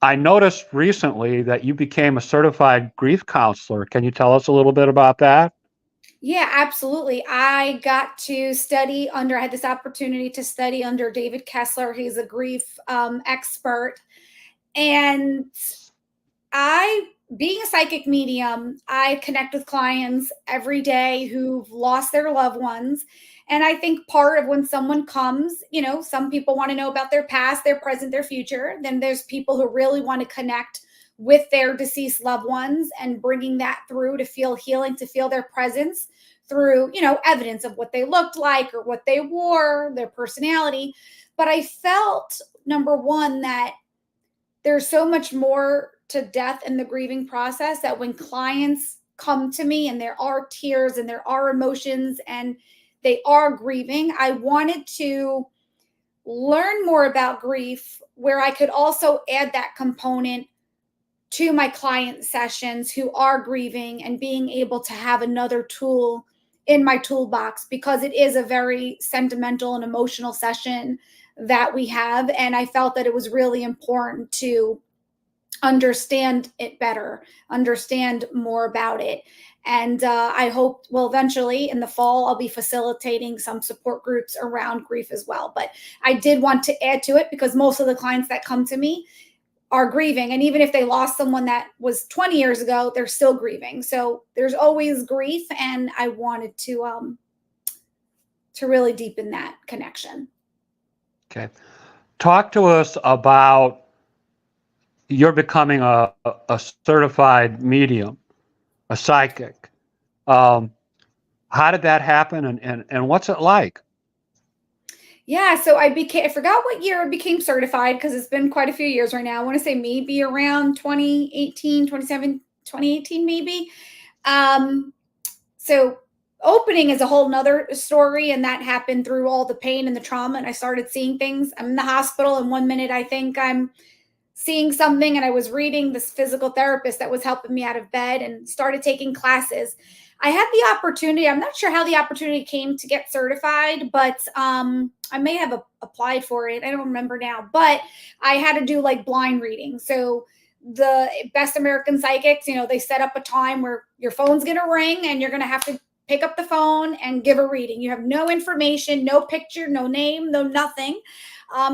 I noticed recently that you became a certified grief counselor. Can you tell us a little bit about that? Yeah, absolutely. I got to study under, I had this opportunity to study under David Kessler. He's a grief expert. And being a psychic medium, I connect with clients every day who've lost their loved ones. And I think part of when someone comes, you know, some people want to know about their past, their present, their future. Then there's people who really want to connect with their deceased loved ones and bringing that through to feel healing, to feel their presence through, you know, evidence of what they looked like or what they wore, their personality. But I felt, number one, that there's so much more to death in the grieving process, that when clients come to me and there are tears and there are emotions and they are grieving, I wanted to learn more about grief where I could also add that component to my client sessions who are grieving, and being able to have another tool in my toolbox, because it is a very sentimental and emotional session that we have. And I felt that it was really important to understand it better, understand more about it. And I hope, well, eventually in the fall, I'll be facilitating some support groups around grief as well. But I did want to add to it because most of the clients that come to me are grieving. And even if they lost someone that was 20 years ago, they're still grieving. So there's always grief. And I wanted to really deepen that connection. Okay. Talk to us about you're becoming a certified medium, a psychic. How did that happen, and what's it like? Yeah, so I forgot what year I became certified, because it's been quite a few years right now. I want to say maybe around 2018, 2018 maybe. So opening is a whole nother story, and that happened through all the pain and the trauma, and I started seeing things. I'm in the hospital, and 1 minute I think I'm seeing something, and I was reading this physical therapist that was helping me out of bed, and started taking classes. I had the opportunity, I'm not sure how the opportunity came to get certified, but I may have applied for it. I don't remember now, but I had to do like blind reading. So the Best American Psychics, you know, they set up a time where your phone's going to ring and you're going to have to pick up the phone and give a reading. You have no information, no picture, no name, no nothing.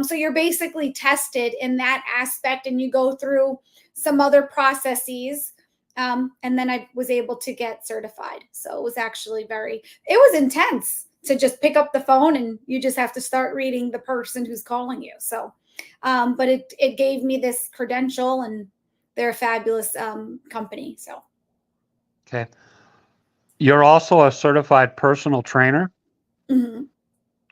So you're basically tested in that aspect, and you go through some other processes. And then I was able to get certified. So it was actually it was intense to just pick up the phone and you just have to start reading the person who's calling you. So, but it gave me this credential, and they're a fabulous company. So. Okay. You're also a certified personal trainer. Mm-hmm.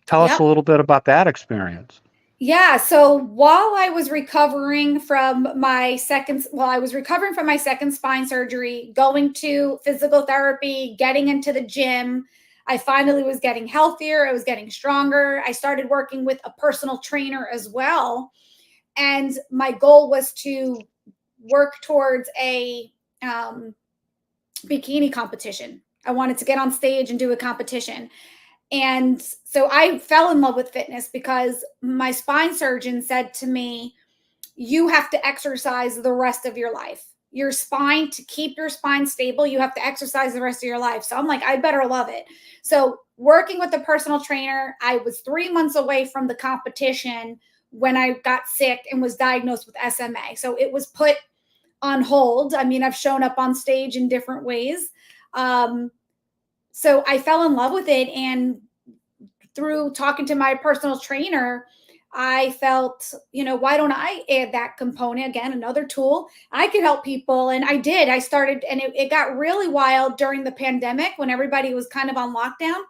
Tell us a little bit about that experience. Yeah. So while I was recovering from my second spine surgery, going to physical therapy, getting into the gym, I finally was getting healthier. I was getting stronger. I started working with a personal trainer as well. And my goal was to work towards a bikini competition. I wanted to get on stage and do a competition. And so I fell in love with fitness because my spine surgeon said to me, you have to exercise the rest of your life. Your spine, to keep your spine stable, you have to exercise the rest of your life. So I'm like, I better love it. So working with a personal trainer, I was 3 months away from the competition when I got sick and was diagnosed with SMA. So it was put on hold. I mean, I've shown up on stage in different ways. So I fell in love with it. And through talking to my personal trainer, I felt, why don't I add that component? Again, another tool. I could help people. And I did. I started, and it got really wild during the pandemic when everybody was kind of on lockdown.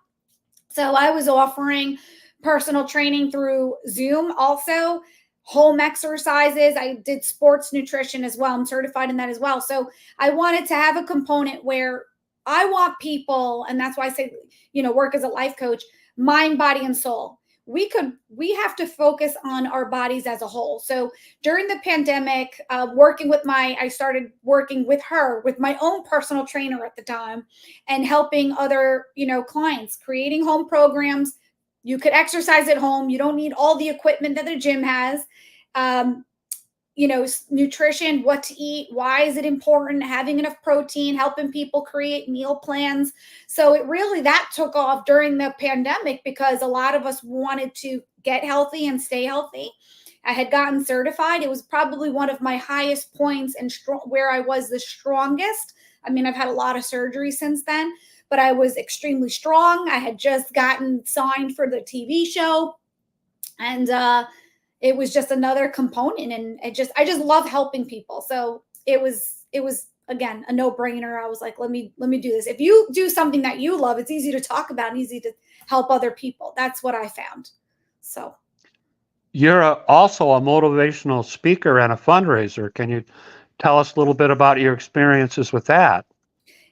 So I was offering personal training through Zoom, also home exercises. I did sports nutrition as well. I'm certified in that as well. So I wanted to have a component where I want people, and that's why I say, work as a life coach, mind, body, and soul. We have to focus on our bodies as a whole. So during the pandemic, I started working with her, with my own personal trainer at the time, and helping other, clients, creating home programs. You could exercise at home. You don't need all the equipment that the gym has. Nutrition, what to eat, why is it important, having enough protein, helping people create meal plans. So that took off during the pandemic because a lot of us wanted to get healthy and stay healthy. I had gotten certified. It was probably one of my highest points and where I was the strongest. I mean, I've had a lot of surgery since then, but I was extremely strong. I had just gotten signed for the TV show, and it was just another component. And I just love helping people. So it was again a no-brainer. I was like, let me do this. If you do something that you love, it's easy to talk about and easy to help other people. That's what I found. So You're also a motivational speaker and a fundraiser. Can you tell us a little bit about your experiences with that?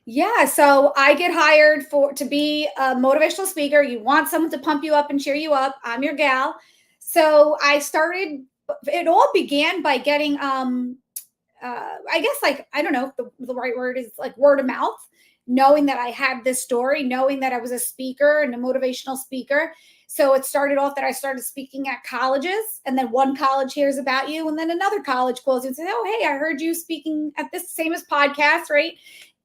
Yeah, so I get hired to be a motivational speaker. You want someone to pump you up and cheer you up. I'm your gal. So it all began by getting, I guess, I don't know if the right word is like word of mouth, knowing that I had this story, knowing that I was a speaker and a motivational speaker. So it started off that I started speaking at colleges, and then one college hears about you, and then another college calls you and says, oh, hey, I heard you speaking at this same as podcast, right?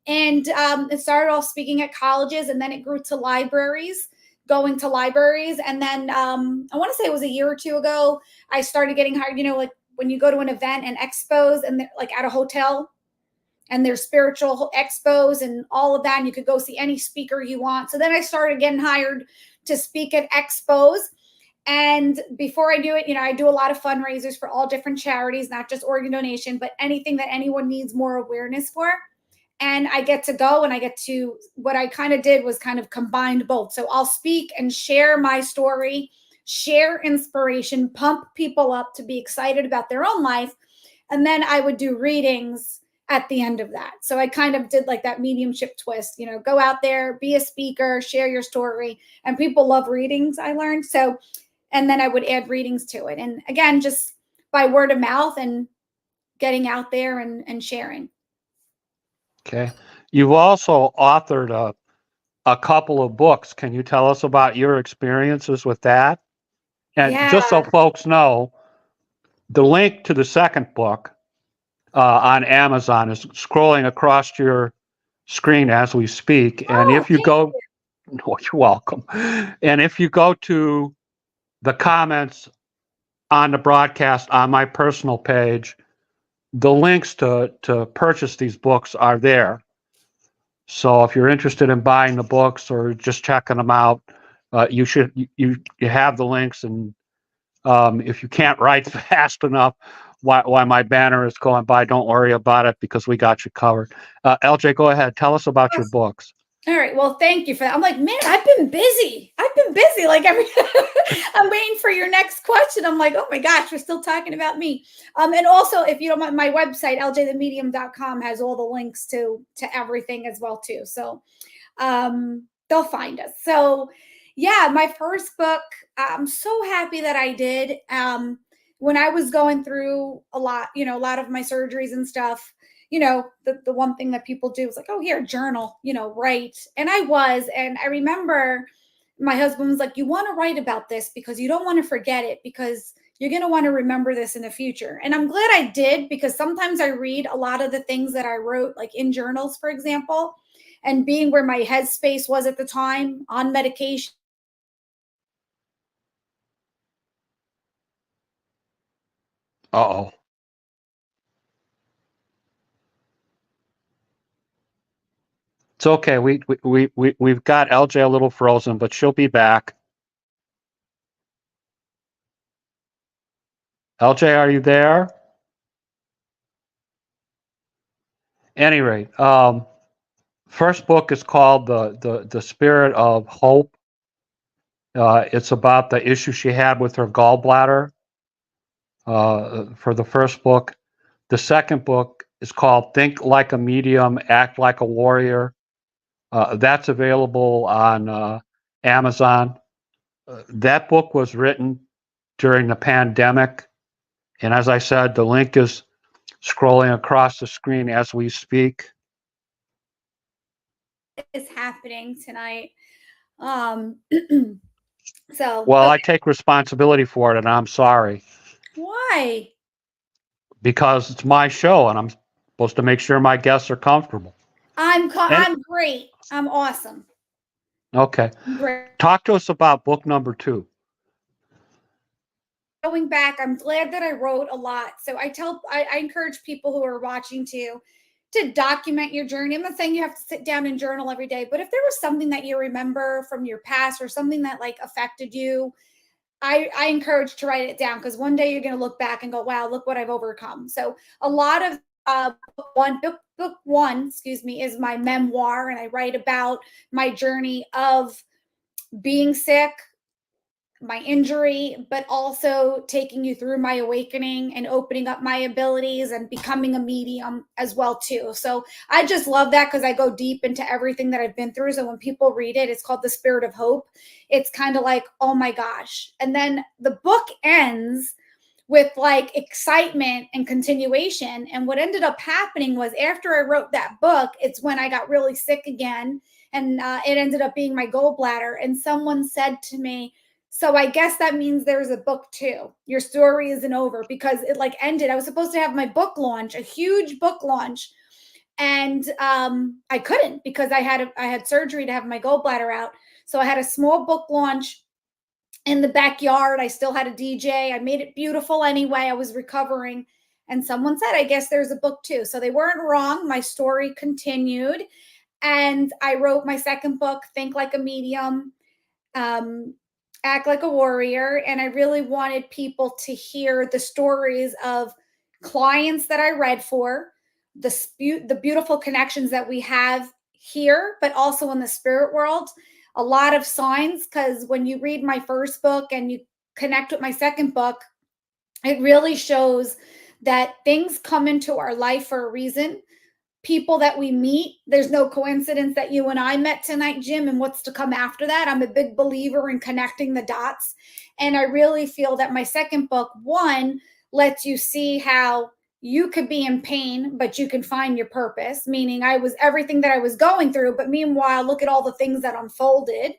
And it started off speaking at colleges, and then it grew to libraries, going to libraries. And then I want to say it was a year or two ago, I started getting hired, like when you go to an event and expos and like at a hotel, and there's spiritual expos and all of that, and you could go see any speaker you want. So then I started getting hired to speak at expos. And before I do it, I do a lot of fundraisers for all different charities, not just organ donation, but anything that anyone needs more awareness for. And I get to go, and what I kind of did was kind of combined both. So I'll speak and share my story, share inspiration, pump people up to be excited about their own life. And then I would do readings at the end of that. So I kind of did like that mediumship twist, go out there, be a speaker, share your story. And people love readings, I learned. So, and then I would add readings to it. And again, just by word of mouth and getting out there and sharing. Okay. You've also authored a couple of books. Can you tell us about your experiences with that? And just so folks know, the link to the second book on Amazon is scrolling across your screen as we speak. And if you go, no, you're welcome. And if you go to the comments on the broadcast on my personal page, the links to purchase these books are there. So if you're interested in buying the books or just checking them out, you have the links. And if you can't write fast enough, why my banner is going by, don't worry about it, because we got you covered. LJ, go ahead. Tell us about your books. All right. Well, thank you for that. I'm like, man, I've been busy. Like I'm waiting for your next question. I'm like, oh my gosh, we're still talking about me. And also, if you don't mind, my website, ljthemedium.com, has all the links to everything as well too. So they'll find us. So yeah, my first book, I'm so happy that I did. When I was going through a lot, a lot of my surgeries and stuff, the one thing that people do is like, oh, here, journal, write. And I remember my husband was like, you want to write about this because you don't want to forget it, because you're going to want to remember this in the future. And I'm glad I did, because sometimes I read a lot of the things that I wrote, like in journals, for example, and being where my headspace was at the time on medication. Uh-oh. It's okay. We've got LJ a little frozen, but she'll be back. LJ, are you there? Any rate, first book is called the Spirit of Hope. It's about the issue she had with her gallbladder. For the first book. The second book is called Think Like a Medium, Act Like a Warrior. That's available on Amazon. That book was written during the pandemic. And as I said, the link is scrolling across the screen as we speak. Is happening tonight. So Well, I take responsibility for it, and I'm sorry. Why? Because it's my show, and I'm supposed to make sure my guests are comfortable. I'm great. I'm awesome. Okay. Great. Talk to us about book number 2. Going back, I'm glad that I wrote a lot. So I encourage people who are watching to document your journey. I'm not saying you have to sit down and journal every day, but if there was something that you remember from your past or something that like affected you, I encourage to write it down, because one day you're going to look back and go, wow, look what I've overcome. So a lot of book one, is my memoir, and I write about my journey of being sick, my injury, but also taking you through my awakening and opening up my abilities and becoming a medium as well too. So I just love that, because I go deep into everything that I've been through. So when people read it, it's called The Spirit of Hope. It's kind of like, oh my gosh. And then the book ends with like excitement and continuation. And what ended up happening was, after I wrote that book, it's when I got really sick again, and it ended up being my gallbladder. And someone said to me, so I guess that means there's a book 2. Your story isn't over, because it like ended. I was supposed to have my book launch, a huge book launch, and I couldn't, because I had surgery to have my gallbladder out. So I had a small book launch in the backyard. I still had a DJ. I made it beautiful anyway. I was recovering, and someone said, I guess there's a book 2. So they weren't wrong. My story continued, and I wrote my second book, Think Like a Medium, Act Like a Warrior. And I really wanted people to hear the stories of clients that I read for, the beautiful connections that we have here, but also in the spirit world. A lot of signs, because when you read my first book and you connect with my second book, it really shows that things come into our life for a reason. People that we meet, there's no coincidence that you and I met tonight, Jim, and what's to come after that. I'm a big believer in connecting the dots. And I really feel that my second book, one, lets you see how you could be in pain, but you can find your purpose, meaning I was everything that I was going through, but meanwhile, look at all the things that unfolded.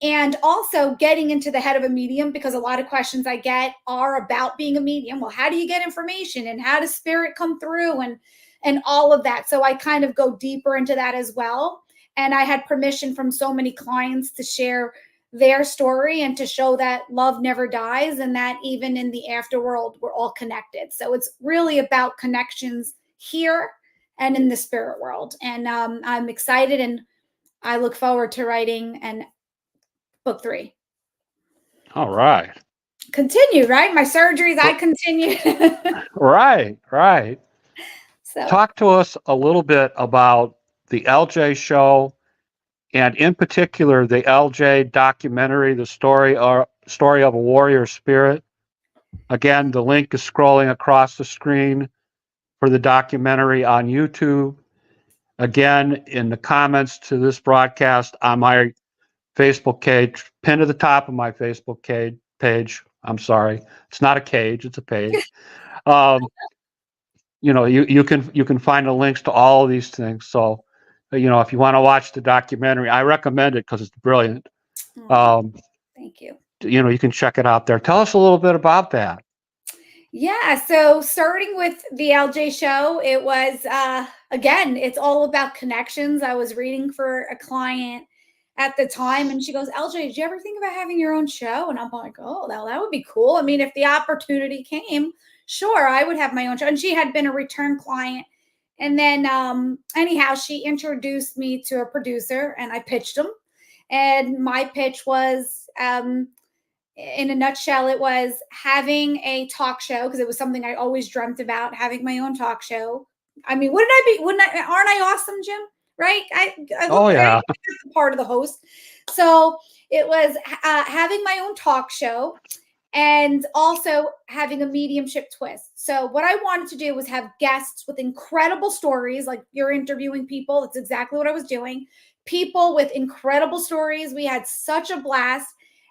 And also getting into the head of a medium, because a lot of questions I get are about being a medium. Well, how do you get information, and how does spirit come through, and all of that. So I kind of go deeper into that as well. And I had permission from so many clients to share their story and to show that love never dies, and that even in the afterworld, we're all connected. So it's really about connections here and in the spirit world. And I'm excited, and I look forward to writing book 3. All right. Continue, right? My surgeries, I continue. Right. So talk to us a little bit about the LJ show, and in particular the LJ documentary, the story of a warrior spirit. Again, the link is scrolling across the screen for the documentary on YouTube. Again, in the comments to this broadcast on my Facebook page, pinned to the top of my Facebook page. I'm sorry, it's not a cage; it's a page. You can find the links to all of these things. So, if you want to watch the documentary, I recommend it because it's brilliant. Thank you. You can check it out there. Tell us a little bit about that. Yeah, so starting with the LJ show, it was again, it's all about connections. I was reading for a client at the time, and she goes, "LJ, did you ever think about having your own show?" And I'm like, "Oh, that would be cool. I mean, if the opportunity came, sure, I would have my own show." And she had been a return client. And then anyhow, she introduced me to a producer, and I pitched him. And my pitch was in a nutshell, it was having a talk show, because it was something I always dreamt about, having my own talk show. I mean, aren't I awesome, Jim? Right? I Oh, yeah. I'm part of the host. So it was having my own talk show and also having a mediumship twist. So what I wanted to do was have guests with incredible stories, like you're interviewing people. That's exactly what I was doing. People with incredible stories. We had such a blast.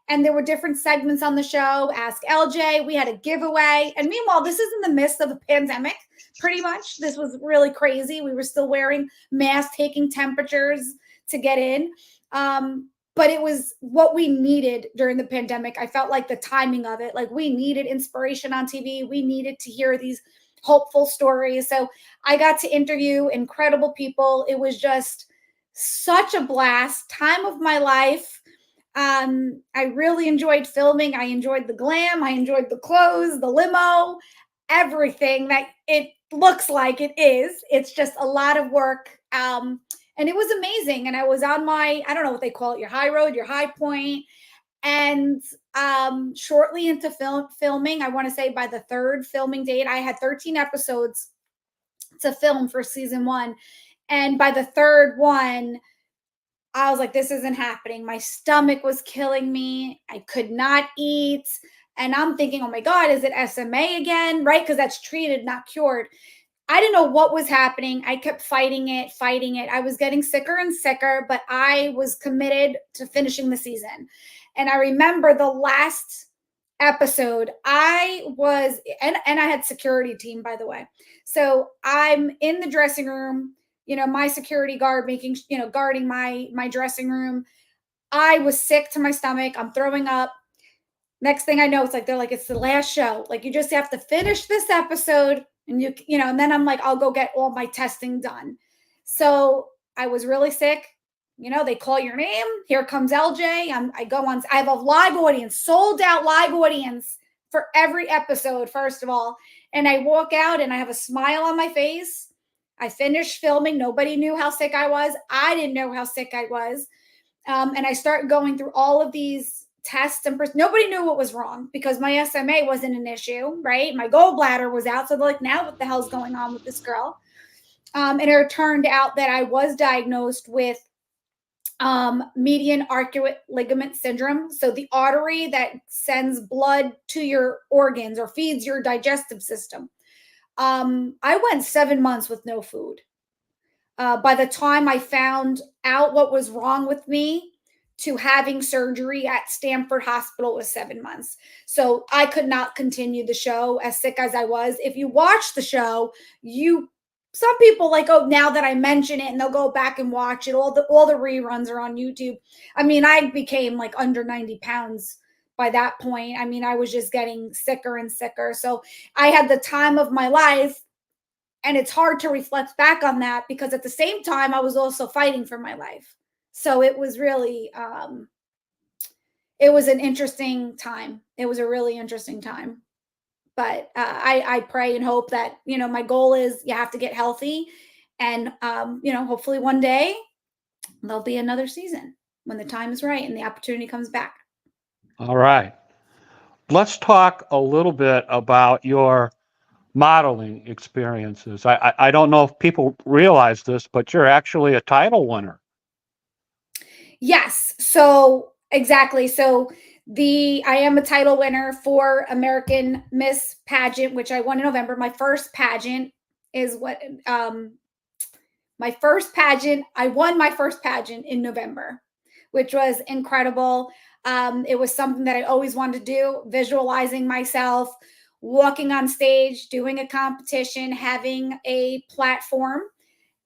And there were different segments on the show. Ask LJ. We had a giveaway. And meanwhile, this is in the midst of a pandemic, pretty much. This was really crazy. We were still wearing masks, taking temperatures to get in. But it was what we needed during the pandemic. I felt like the timing of it, like we needed inspiration on TV. We needed to hear these hopeful stories. So I got to interview incredible people. It was just such a blast, time of my life. I really enjoyed filming. I enjoyed the glam. I enjoyed the clothes, the limo, everything that it looks like it is. It's just a lot of work. And it was amazing. And I was on my, I don't know what they call it, your high road, your high point. And shortly into filming, I want to say by the third filming date, I had 13 episodes to film for season 1. And by the third one, I was like, this isn't happening. My stomach was killing me. I could not eat. And I'm thinking, oh my God, is it SMA again? Right? Because that's treated, not cured. I didn't know what was happening. I kept fighting it. I was getting sicker and sicker, but I was committed to finishing the season. And I remember the last episode, I was, and I had security team, by the way. So I'm in the dressing room, my security guard guarding my dressing room. I was sick to my stomach. I'm throwing up. Next thing I know, it's like, they're like, it's the last show. Like, you just have to finish this episode. And and then I'm like, I'll go get all my testing done. So I was really sick. They call your name. Here comes LJ. I go on. I have a live audience, sold out live audience for every episode, first of all. And I walk out and I have a smile on my face. I finished filming. Nobody knew how sick I was. I didn't know how sick I was. And I start going through all of these tests, and nobody knew what was wrong because my SMA wasn't an issue, right? My gallbladder was out. So they're like, now what the hell's going on with this girl? And it turned out that I was diagnosed with median arcuate ligament syndrome. So the artery that sends blood to your organs or feeds your digestive system. I went 7 months with no food. By the time I found out what was wrong with me to having surgery at Stanford Hospital was 7 months. So I could not continue the show as sick as I was. If you watch the show, some people like, oh, now that I mention it, and they'll go back and watch it. All the reruns are on YouTube. I mean, I became like under 90 pounds by that point. I mean, I was just getting sicker and sicker. So I had the time of my life. And it's hard to reflect back on that because at the same time, I was also fighting for my life. So it was really, it was an interesting time. It was a really interesting time. But I pray and hope that, my goal is you have to get healthy. And, hopefully one day there'll be another season when the time is right and the opportunity comes back. All right. Let's talk a little bit about your modeling experiences. I don't know if people realize this, but you're actually a title winner. Yes. So exactly. So I am a title winner for American Miss Pageant, which I won in November. My first pageant is what my first pageant. I won my first pageant in November, which was incredible. It was something that I always wanted to do, visualizing myself, walking on stage, doing a competition, having a platform.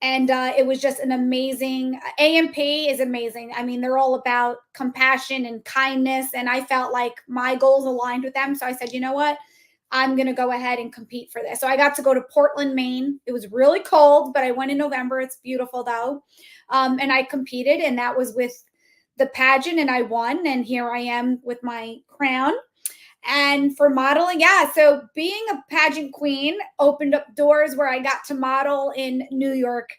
And it was just an amazing, AMP is amazing. I mean, they're all about compassion and kindness. And I felt like my goals aligned with them. So I said, you know what? I'm going to go ahead and compete for this. So I got to go to Portland, Maine. It was really cold, but I went in November. It's beautiful though. And I competed, and that was with the pageant, and I won. And here I am with my crown. And for modeling, yeah. So being a pageant queen opened up doors where I got to model in New York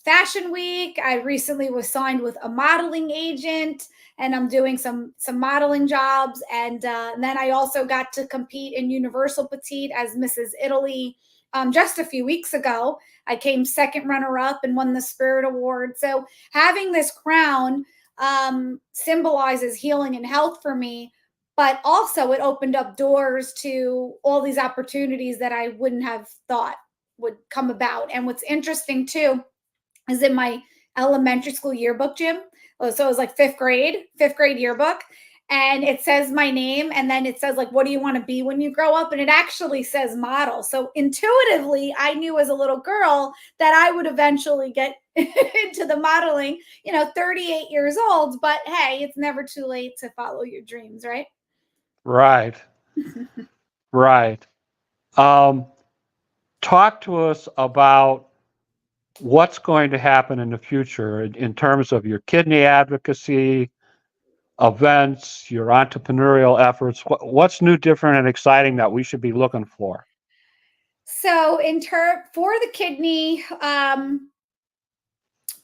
Fashion Week. I recently was signed with a modeling agent, and I'm doing some modeling jobs. And then I also got to compete in Universal Petite as Mrs. Italy just a few weeks ago. I came second runner-up and won the Spirit Award. So having this crown symbolizes healing and health for me. But also it opened up doors to all these opportunities that I wouldn't have thought would come about. And what's interesting too is in my elementary school yearbook, Jim. So it was like fifth grade yearbook. And it says my name, and then it says like, what do you want to be when you grow up? And it actually says model. So intuitively, I knew as a little girl that I would eventually get into the modeling, 38 years old. But hey, it's never too late to follow your dreams, right? Right. Right. Talk to us about what's going to happen in the future in terms of your kidney advocacy, events, your entrepreneurial efforts. What's new, different, and exciting that we should be looking for? So for the kidney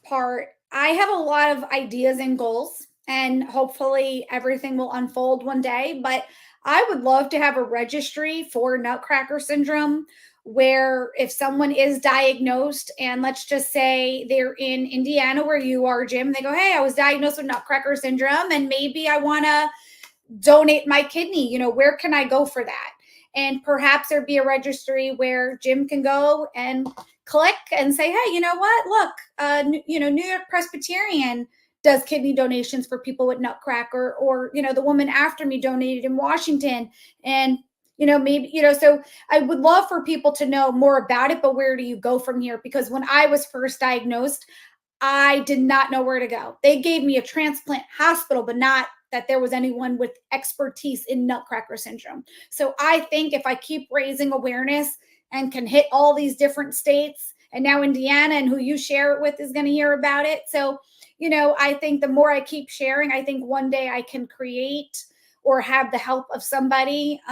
part, I have a lot of ideas and goals, and hopefully everything will unfold one day. But I would love to have a registry for Nutcracker syndrome where if someone is diagnosed, and let's just say they're in Indiana where you are, Jim, they go, hey, I was diagnosed with Nutcracker syndrome and maybe I want to donate my kidney, where can I go for that? And perhaps there'd be a registry where Jim can go and click and say, hey, you know what? Look, New York Presbyterian does kidney donations for people with Nutcracker, or, the woman after me donated in Washington. And, maybe, so I would love for people to know more about it, but where do you go from here? Because when I was first diagnosed, I did not know where to go. They gave me a transplant hospital, but not that there was anyone with expertise in Nutcracker syndrome. So I think if I keep raising awareness and can hit all these different states, and now Indiana and who you share it with is going to hear about it. So, I think the more I keep sharing, I think one day I can create or have the help of somebody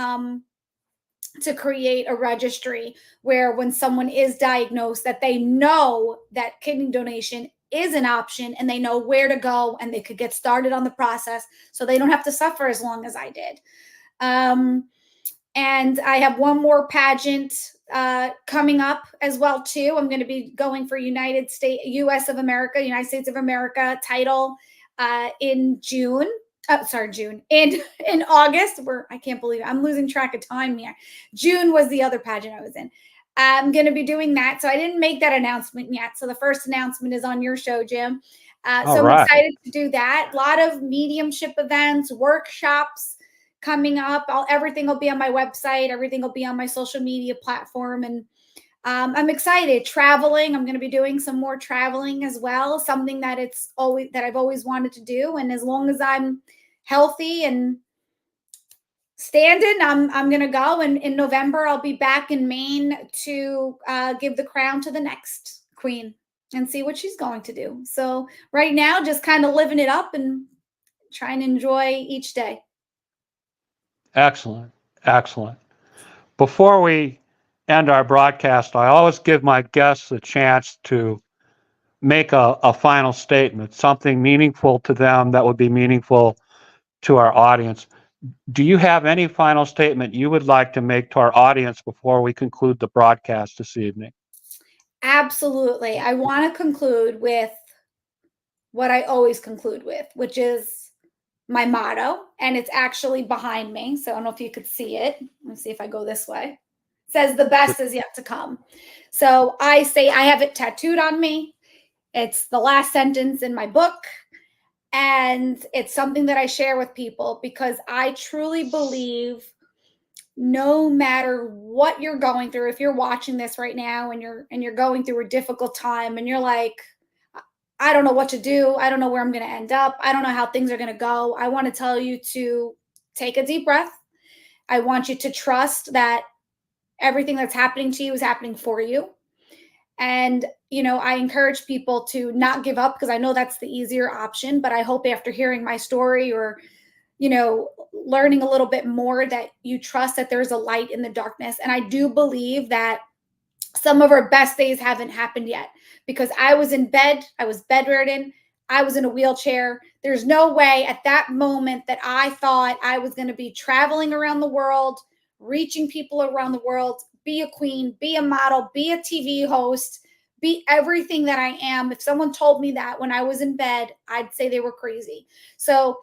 to create a registry where when someone is diagnosed, that they know that kidney donation is an option and they know where to go and they could get started on the process so they don't have to suffer as long as I did. And I have one more pageant coming up as well too. I'm going to be going for United States of America title in June. In August, I can't believe it. I'm losing track of time here. June was the other pageant I was in. I'm going to be doing that. So I didn't make that announcement yet. So the first announcement is on your show, Jim. So I'm excited to do that. A lot of mediumship events, workshops coming up. Everything will be on my website. Everything will be on my social media platform. And I'm excited. Traveling. I'm going to be doing some more traveling as well. Something that I've always wanted to do. And as long as I'm healthy and standing, I'm going to go. And in November, I'll be back in Maine to give the crown to the next queen and see what she's going to do. So right now, just kind of living it up and trying to enjoy each day. Excellent. Excellent. Before we end our broadcast, I always give my guests a chance to make a final statement, something meaningful to them that would be meaningful to our audience. Do you have any final statement you would like to make to our audience before we conclude the broadcast this evening? Absolutely. I want to conclude with what I always conclude with, which is my motto, and it's actually behind me. So I don't know if you could see it. Let me see if I go this way. It says the best is yet to come. So I say I have it tattooed on me. It's the last sentence in my book. And it's something that I share with people because I truly believe no matter what you're going through, if you're watching this right now and you're going through a difficult time and you're like, I don't know what to do. I don't know where I'm going to end up. I don't know how things are going to go. I want to tell you to take a deep breath. I want you to trust that everything that's happening to you is happening for you. And, I encourage people to not give up because I know that's the easier option. But I hope after hearing my story or, learning a little bit more that you trust that there's a light in the darkness. And I do believe that some of our best days haven't happened yet because I was in bed, I was bedridden, I was in a wheelchair. There's no way at that moment that I thought I was going to be traveling around the world, reaching people around the world, be a queen, be a model, be a TV host, be everything that I am. If someone told me that when I was in bed, I'd say they were crazy. So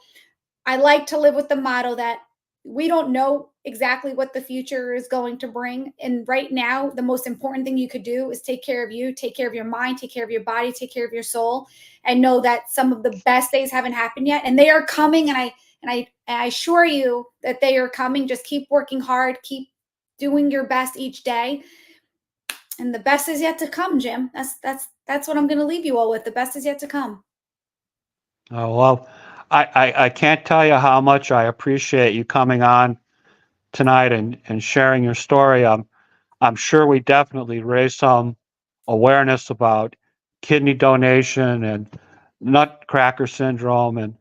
I like to live with the motto that we don't know exactly what the future is going to bring. And right now, the most important thing you could do is take care of you, take care of your mind, take care of your body, take care of your soul, and know that some of the best days haven't happened yet. And they are coming. And I assure you that they are coming. Just keep working hard, keep doing your best each day. And the best is yet to come, Jim. That's what I'm going to leave you all with. The best is yet to come. Oh, well, I can't tell you how much I appreciate you coming on tonight and sharing your story. I'm sure we definitely raised some awareness about kidney donation and nutcracker syndrome and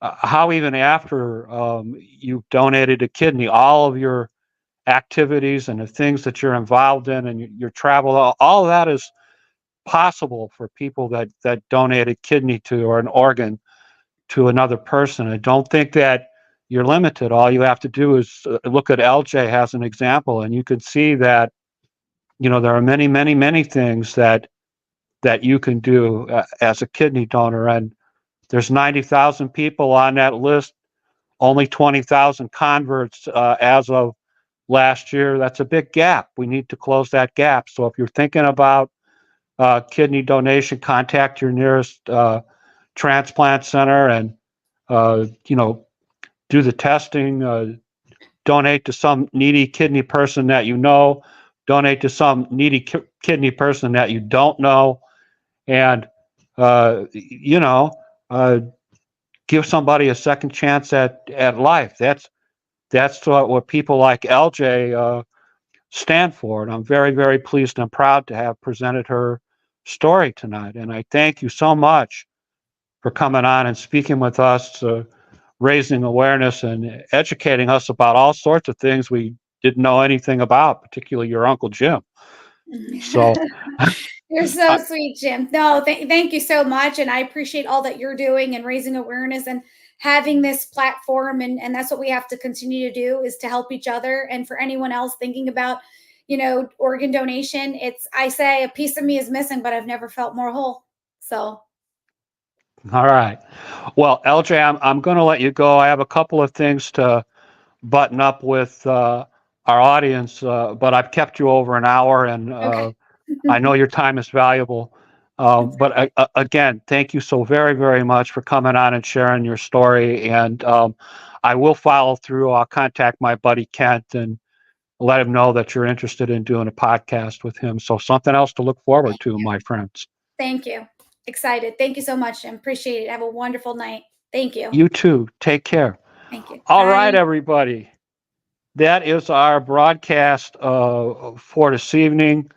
how even after you've donated a kidney, all of your activities and the things that you're involved in and your travel, all of that is possible for people that donate a kidney to or an organ to another person. I don't think that you're limited. All you have to do is look at LJ as an example, and you can see that there are many, many, many things that you can do as a kidney donor. And there's 90,000 people on that list, only 20,000 converts as of last year. That's a big gap. We need to close that gap. So if you're thinking about kidney donation, contact your nearest transplant center and do the testing, donate to some needy kidney person that you know, donate to some needy kidney person that you don't know, and give somebody a second chance at life. That's what people like LJ stand for, and I'm very, very pleased and proud to have presented her story tonight. And I thank you so much for coming on and speaking with us, raising awareness and educating us about all sorts of things we didn't know anything about, particularly your Uncle Jim. So you're so sweet, Jim. No, thank you so much. And I appreciate all that you're doing and raising awareness and having this platform. And that's what we have to continue to do, is to help each other. And for anyone else thinking about, organ donation, I say a piece of me is missing, but I've never felt more whole. So. All right. Well, LJ, I'm going to let you go. I have a couple of things to button up with our audience, but I've kept you over an hour, and Okay. I know your time is valuable. But again, thank you so very, very much for coming on and sharing your story. And I will follow through. I'll contact my buddy Kent and let him know that you're interested in doing a podcast with him. So something else to look forward to, my friends. Thank you. Excited. Thank you so much, Jim. Appreciate it. Have a wonderful night. Thank you. You too. Take care. Thank you. All Bye. right, everybody. That is our broadcast for this evening.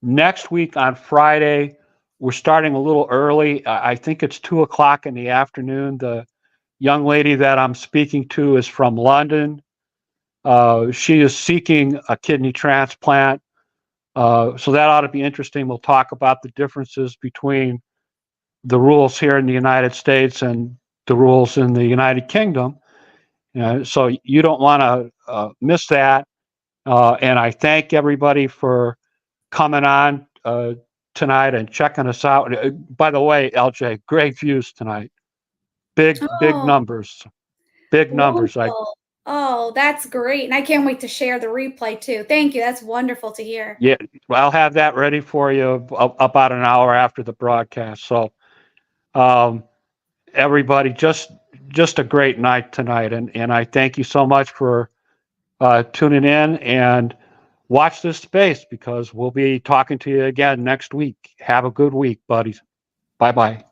Next week on Friday, we're starting a little early. I think it's 2:00 in the afternoon. The young lady that I'm speaking to is from London. She is seeking a kidney transplant. So that ought to be interesting. We'll talk about the differences between the rules here in the United States and the rules in the United Kingdom. So you don't want to miss that. And I thank everybody for coming on tonight and checking us out. By the way, LJ, great views tonight. Big numbers. Big numbers. Oh, that's great. And I can't wait to share the replay too. Thank you. That's wonderful to hear. Yeah, I'll have that ready for you about an hour after the broadcast. So, everybody, just a great night tonight, and I thank you so much for tuning in, and watch this space because we'll be talking to you again next week. Have a good week, buddies. Bye-bye.